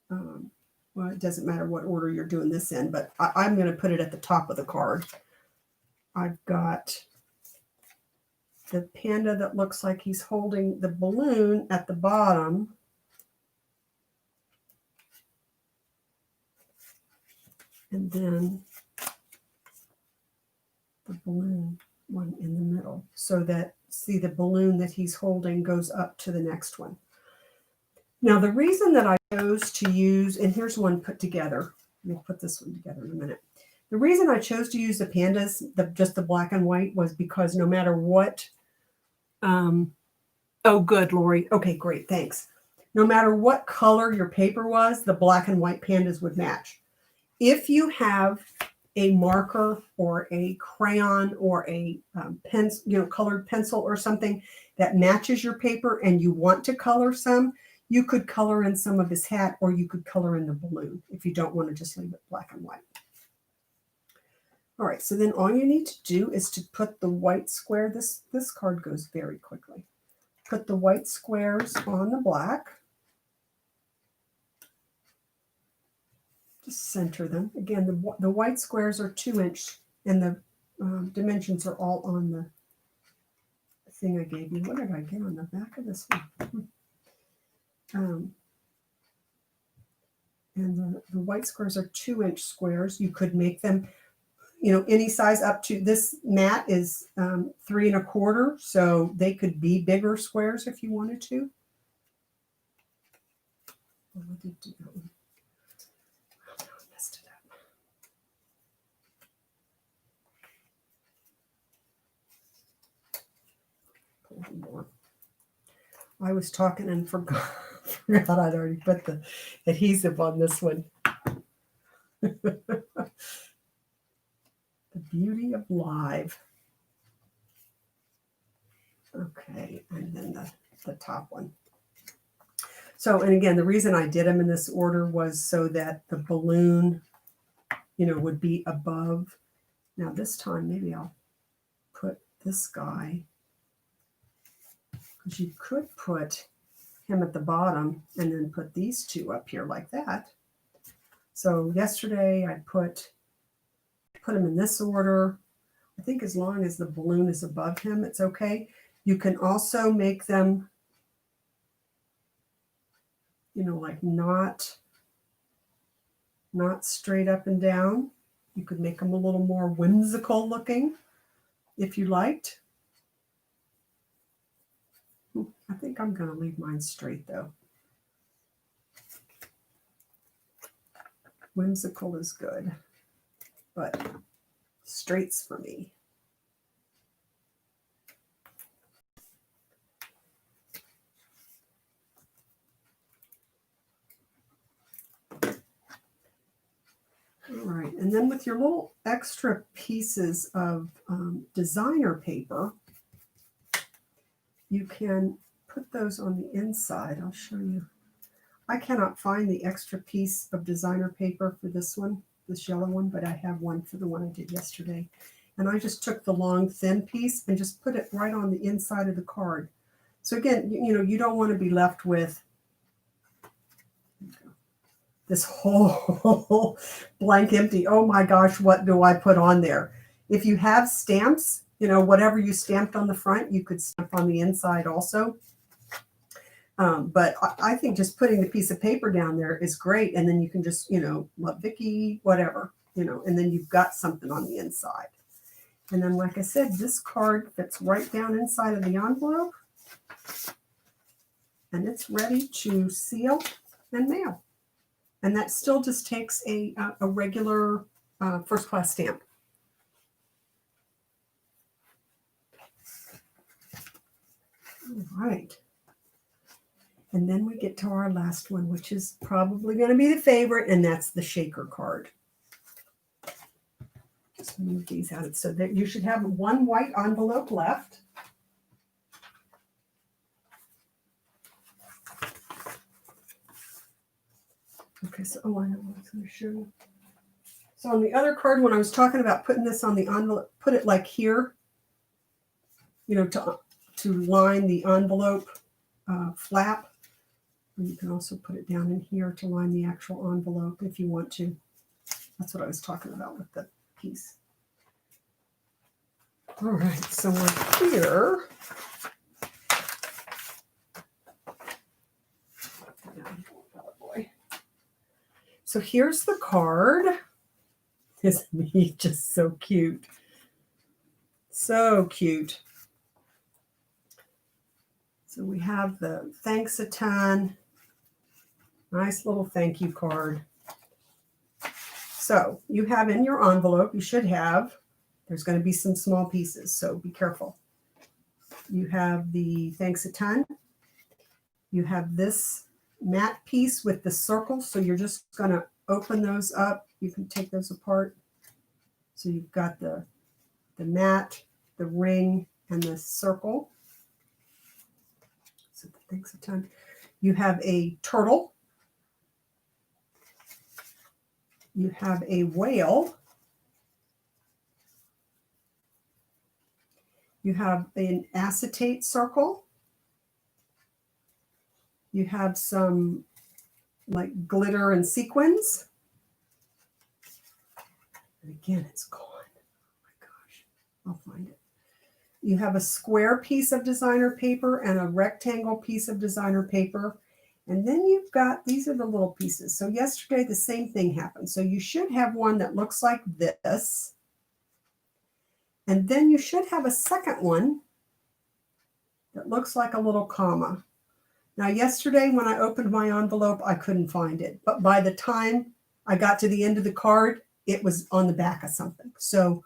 Well, it doesn't matter what order you're doing this in, but I'm going to put it at the top of the card. I've got the panda that looks like he's holding the balloon at the bottom. And then the balloon one in the middle, so that, see, the balloon that he's holding goes up to the next one. Now, the reason that I chose to use, and here's one put together. Let me put this one together in a minute. The reason I chose to use the pandas, just the black and white, was because no matter what, oh, good, Lori. Okay, great, thanks. No matter what color your paper was, the black and white pandas would match. If you have a marker or a crayon or a pencil, colored pencil or something that matches your paper and you want to color some, you could color in some of his hat, or you could color in the balloon if you don't want to just leave it black and white. All right, so then all you need to do is to put the white square, this card goes very quickly. put the white squares on the black. Just center them. Again, the white squares are 2-inch, and the dimensions are all on the thing I gave you. What did I get on the back of this one? And the white squares are 2-inch squares. You could make them, any size up to, this mat is 3 1/4, so they could be bigger squares if you wanted to. Oh, I did do that one. Oh, no, I messed it up. A little more. I was talking and forgot I'd already put the adhesive on this one. The beauty of live. Okay, and then the top one. So, and again, the reason I did them in this order was so that the balloon, would be above. Now this time, maybe I'll put this guy, because you could put him at the bottom and then put these two up here like that. So yesterday I put him in this order. I think as long as the balloon is above him, it's okay. You can also make them, like not straight up and down. You could make them a little more whimsical looking if you liked. I think I'm going to leave mine straight though. Whimsical is good, but straight's for me. All right, and then with your little extra pieces of designer paper, you can put those on the inside. I'll show you. I cannot find the extra piece of designer paper for this one, this yellow one, but I have one for the one I did yesterday. And I just took the long, thin piece and just put it right on the inside of the card. So again, you don't want to be left with this whole blank empty. Oh my gosh, what do I put on there? If you have stamps, whatever you stamped on the front, you could stamp on the inside also. But I think just putting the piece of paper down there is great. And then you can just, love Vicky, whatever, and then you've got something on the inside. And then, like I said, this card fits right down inside of the envelope. And it's ready to seal and mail. And that still just takes a regular first class stamp. All right. And then we get to our last one, which is probably going to be the favorite, and that's the shaker card. Just move these out so that you should have one white envelope left. Okay, so, I know what I was going to show you. So on the other card, when I was talking about putting this on the envelope, put it like here, to line the envelope flap. And you can also put it down in here to line the actual envelope if you want to. That's what I was talking about with the piece. All right, so we're here. Oh boy. So here's the card. Isn't he just so cute? So cute. So we have the thanks a ton. Nice little thank you card. So you have in your envelope, you should have, there's going to be some small pieces, so be careful. You have the thanks a ton. You have this matte piece with the circle, so you're just going to open those up. You can take those apart. So you've got the matte, the ring, and the circle. So thanks a ton. You have a turtle. You have a whale. You have an acetate circle. You have some like glitter and sequins. And again, it's gone. Oh my gosh, I'll find it. You have a square piece of designer paper and a rectangle piece of designer paper. And then you've got, these are the little pieces. So yesterday, the same thing happened. So you should have one that looks like this. And then you should have a second one that looks like a little comma. Now, yesterday when I opened my envelope, I couldn't find it. But by the time I got to the end of the card, it was on the back of something. So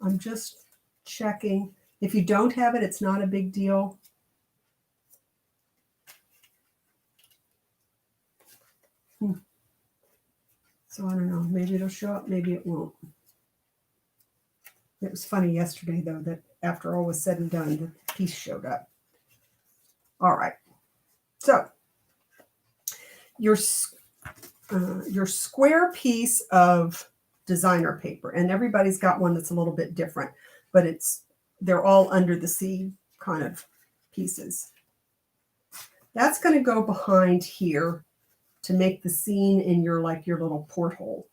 I'm just checking. If you don't have it, it's not a big deal. So I don't know. Maybe it'll show up. Maybe it won't. It was funny yesterday, though, that after all was said and done, the piece showed up. All right. So your square piece of designer paper, and everybody's got one that's a little bit different, but they're all under the sea kind of pieces. That's going to go behind here to make the scene in your little porthole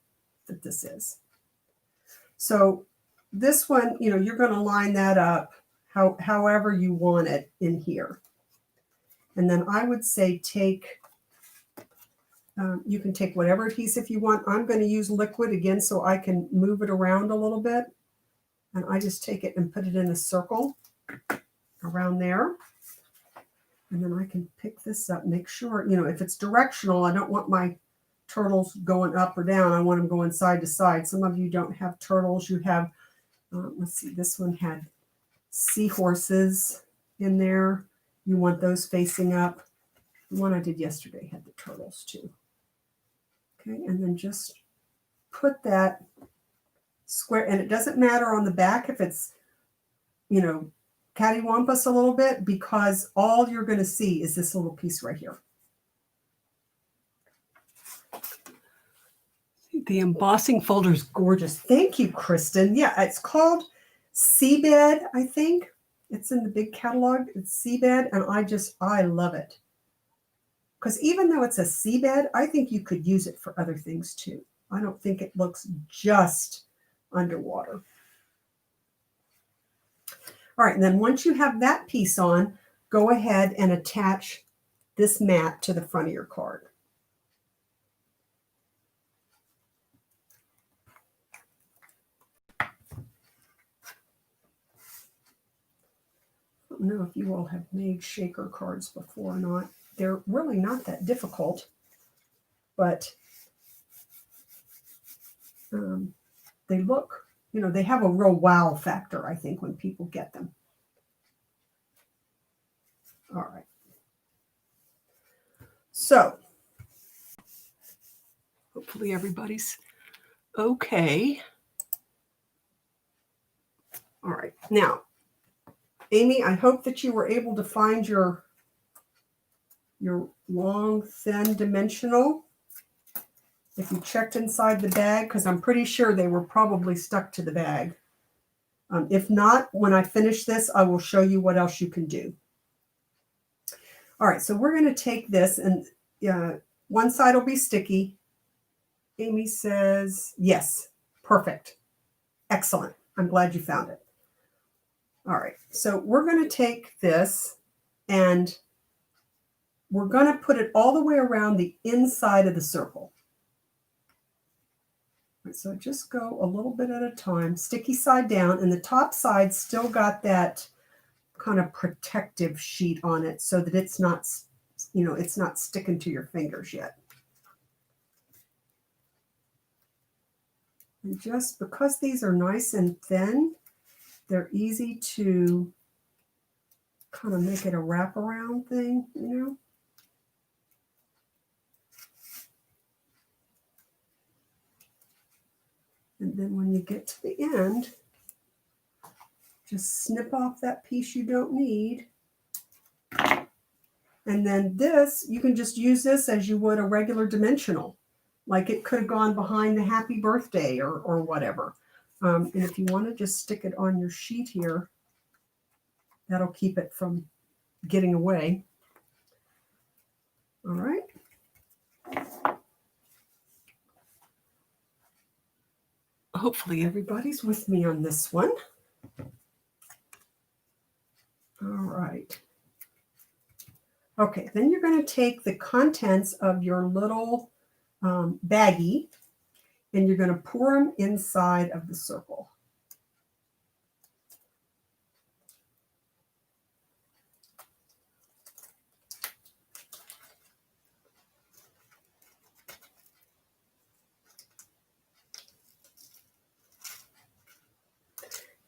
that this is. So this one, you're going to line that up however you want it in here. And then I would say you can take whatever adhesive you want. I'm going to use liquid again so I can move it around a little bit. And I just take it and put it in a circle around there. And then I can pick this up, make sure, if it's directional, I don't want my turtles going up or down. I want them going side to side. Some of you don't have turtles. You have, let's see, this one had seahorses in there. You want those facing up. The one I did yesterday had the turtles too. Okay, and then just put that square, and it doesn't matter on the back if it's, cattywampus a little bit, because all you're going to see is this little piece right here. The embossing folder is gorgeous. Thank you, Kristen. Yeah, it's called Seabed, I think. It's in the big catalog. It's Seabed, and I love it. Because even though it's a seabed, I think you could use it for other things too. I don't think it looks just underwater. All right, and then once you have that piece on, go ahead and attach this mat to the front of your card. I don't know if you all have made shaker cards before or not. They're really not that difficult, but they look, they have a real wow factor, I think, when people get them. All right. So hopefully everybody's okay. All right. Now, Amy, I hope that you were able to find your long, thin dimensional. If you checked inside the bag, because I'm pretty sure they were probably stuck to the bag. If not, when I finish this, I will show you what else you can do. All right, so we're going to take this, and one side will be sticky. Amy says, yes, perfect. Excellent. I'm glad you found it. All right, so we're going to take this, and we're going to put it all the way around the inside of the circle. So just go a little bit at a time, sticky side down, and the top side still got that kind of protective sheet on it so that it's not, it's not sticking to your fingers yet. And just because these are nice and thin, they're easy to kind of make it a wraparound thing, And then when you get to the end, just snip off that piece you don't need. And then this, you can just use this as you would a regular dimensional. Like it could have gone behind the happy birthday or whatever. And if you want to just stick it on your sheet here, that'll keep it from getting away. All right. Hopefully everybody's with me on this one. All right. Okay, then you're going to take the contents of your little baggie and you're going to pour them inside of the circle.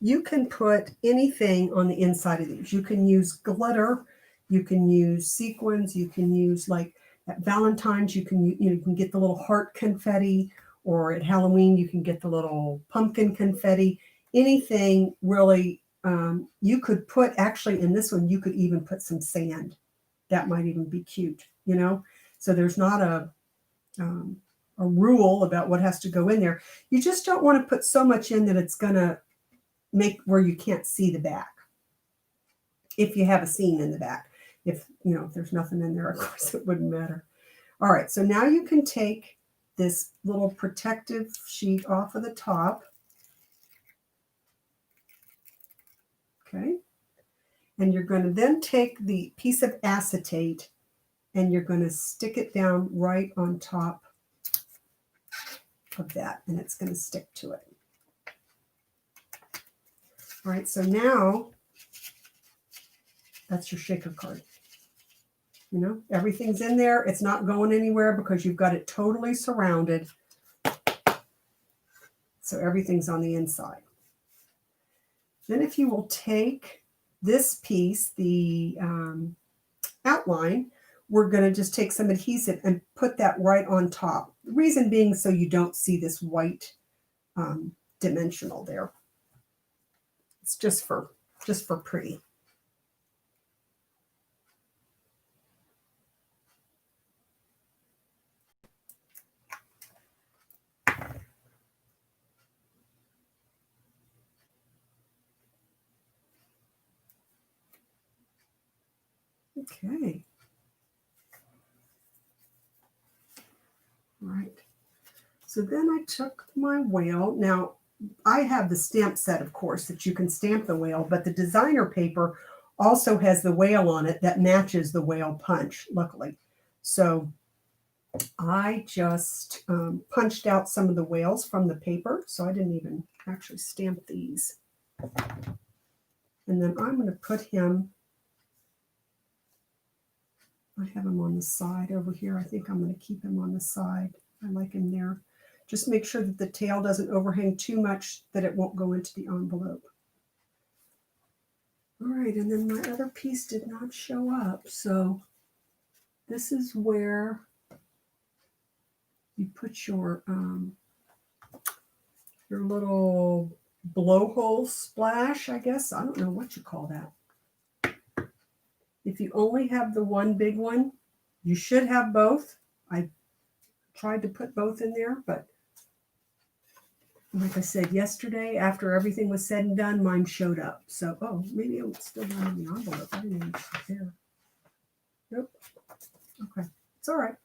You can put anything on the inside of these. You can use glitter, you can use sequins, you can use like at Valentine's, you can get the little heart confetti, or at Halloween you can get the little pumpkin confetti. Anything really, you could put, actually in this one you could even put some sand. That might even be cute, you know. So there's not a rule about what has to go in there. You just don't want to put so much in that it's going to make where you can't see the back. If you have a seam in the back, if there's nothing in there, of course it wouldn't matter. All right, so now you can take this little protective sheet off of the top. Okay, and you're going to then take the piece of acetate and you're going to stick it down right on top of that, and it's going to stick to it. All right, so now that's your shaker card. Everything's in there. It's not going anywhere because you've got it totally surrounded. So everything's on the inside. Then if you will take this piece, the outline, we're going to just take some adhesive and put that right on top. The reason being so you don't see this white dimensional there. It's just for pretty. Okay. All right. So then I took my whale. Now, I have the stamp set, of course, that you can stamp the whale, but the designer paper also has the whale on it that matches the whale punch, luckily. So I just punched out some of the whales from the paper, so I didn't even actually stamp these. And then I'm going to put him, I have him on the side over here. I think I'm going to keep him on the side. I like him there. Just make sure that the tail doesn't overhang too much that it won't go into the envelope. All right, and then my other piece did not show up. So this is where you put your little blowhole splash, I guess. I don't know what you call that. If you only have the one big one, you should have both. I tried to put both in there, but like I said yesterday, after everything was said and done, mine showed up. So, oh, maybe it was still not in the envelope. I didn't even prepare. Nope. Okay, it's all right.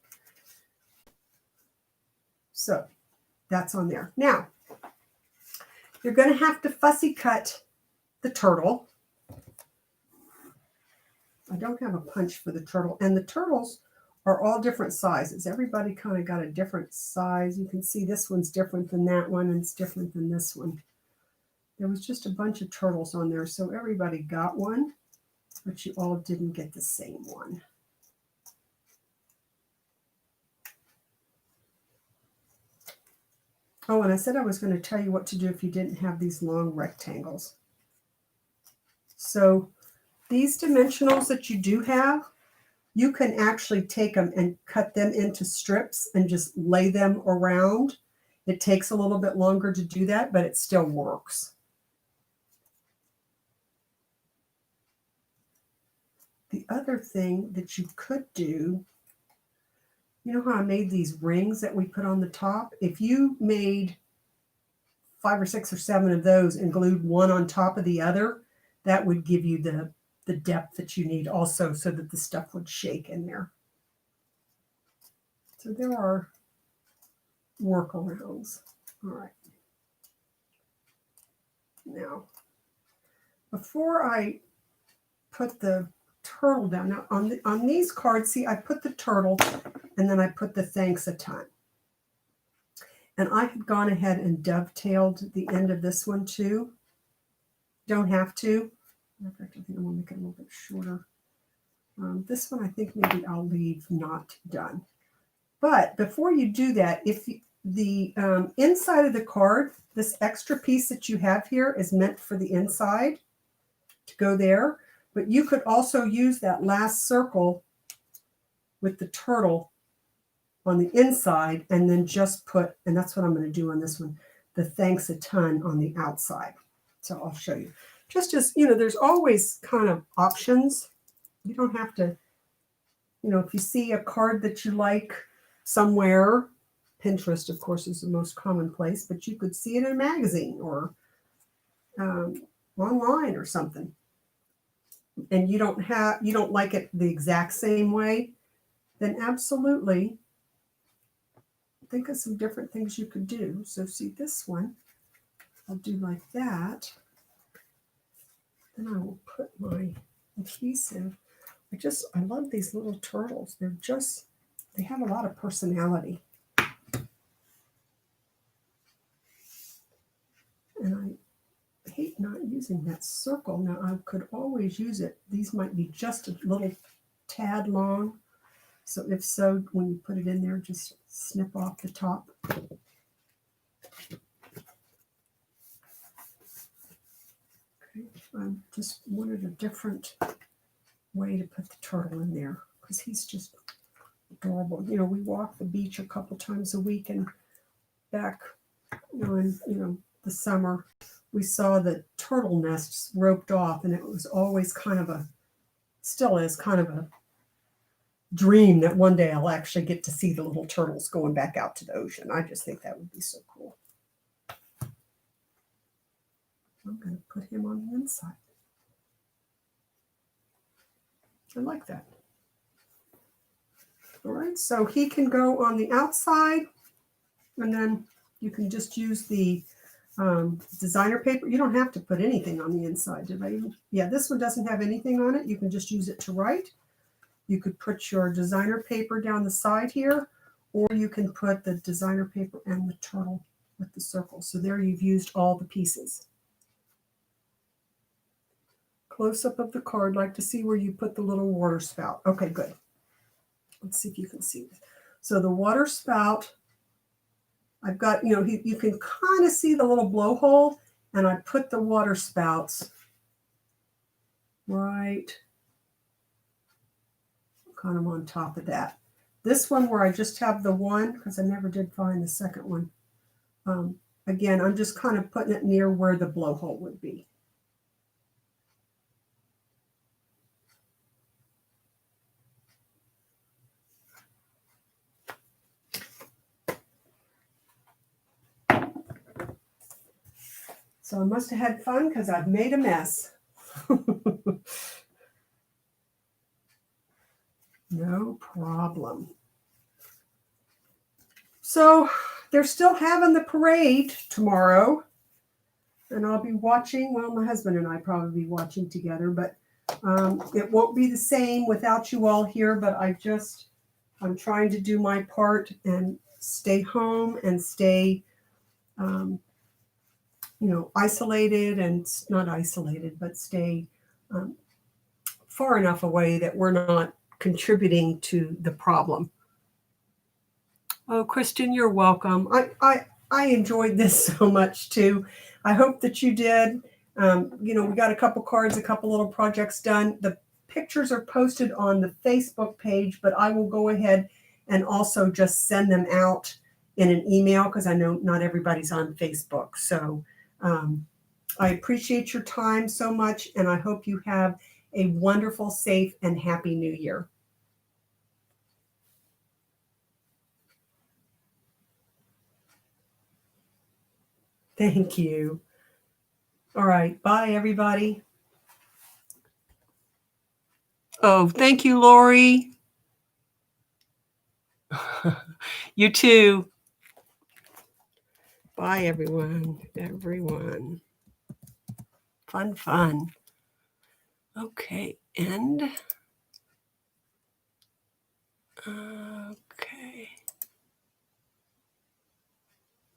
So that's on there. Now, you're going to have to fussy cut the turtle. I don't have a punch for the turtle, and the turtles are all different sizes. Everybody kind of got a different size. You can see this one's different than that one, and it's different than this one. There was just a bunch of turtles on there, so everybody got one, but you all didn't get the same one. Oh, and I said I was going to tell you what to do if you didn't have these long rectangles. So these dimensionals that you do have, you can actually take them and cut them into strips and just lay them around. It takes a little bit longer to do that, but it still works. The other thing that you could do, you know how I made these rings that we put on the top? If you made 5 or 6 or 7 of those and glued one on top of the other, that would give you the depth that you need also, so that the stuff would shake in there. So there are workarounds. All right. Now, before I put the turtle down, now on these cards, see, I put the turtle and then I put the thanks a ton. And I had gone ahead and dovetailed the end of this one too. Don't have to. In fact, I think I'm going to make it a little bit shorter. This one I think maybe I'll leave not done. But before you do that, if the inside of the card, this extra piece that you have here is meant for the inside to go there. But you could also use that last circle with the turtle on the inside and then just put, and that's what I'm going to do on this one, the thanks a ton on the outside. So I'll show you. Just as, there's always kind of options. You don't have to, if you see a card that you like somewhere, Pinterest, of course, is the most common place, but you could see it in a magazine or online or something. And you don't like it the exact same way, then absolutely think of some different things you could do. So see this one, I'll do like that. Then I will put my adhesive. I love these little turtles. They have a lot of personality. And I hate not using that circle. Now I could always use it. These might be just a little tad long. So if so, when you put it in there, just snip off the top. Okay, I just wanted a different way to put the turtle in there because he's just adorable. We walk the beach a couple times a week, and back in the summer, we saw the turtle nests roped off, and it was always still is kind of a dream that one day I'll actually get to see the little turtles going back out to the ocean. I just think that would be so cool. I'm going to put him on the inside. I like that. All right, so he can go on the outside, and then you can just use the designer paper. You don't have to put anything on the inside. Yeah, this one doesn't have anything on it. You can just use it to write. You could put your designer paper down the side here, or you can put the designer paper and the turtle with the circle. So there you've used all the pieces. Close-up of the card, like to see where you put the little water spout. Okay, good. Let's see if you can see this. So the water spout, I've got, you can kind of see the little blowhole, and I put the water spouts right kind of on top of that. This one where I just have the one, because I never did find the second one. Again, I'm just kind of putting it near where the blowhole would be. So I must have had fun because I've made a mess. No problem. So they're still having the parade tomorrow. And I'll be watching. Well, my husband and I probably be watching together. But it won't be the same without you all here. But I'm trying to do my part and stay home and stay isolated, and not isolated, but stay far enough away that we're not contributing to the problem. Oh, Kristen, you're welcome. I enjoyed this so much too. I hope that you did. We got a couple cards, a couple little projects done. The pictures are posted on the Facebook page, but I will go ahead and also just send them out in an email because I know not everybody's on Facebook. So I appreciate your time so much, and I hope you have a wonderful, safe, and happy New Year. Thank you. All right. Bye, everybody. Oh, thank you, Lori. You too. Bye, everyone. Everyone. Fun, fun. Okay, end. Okay.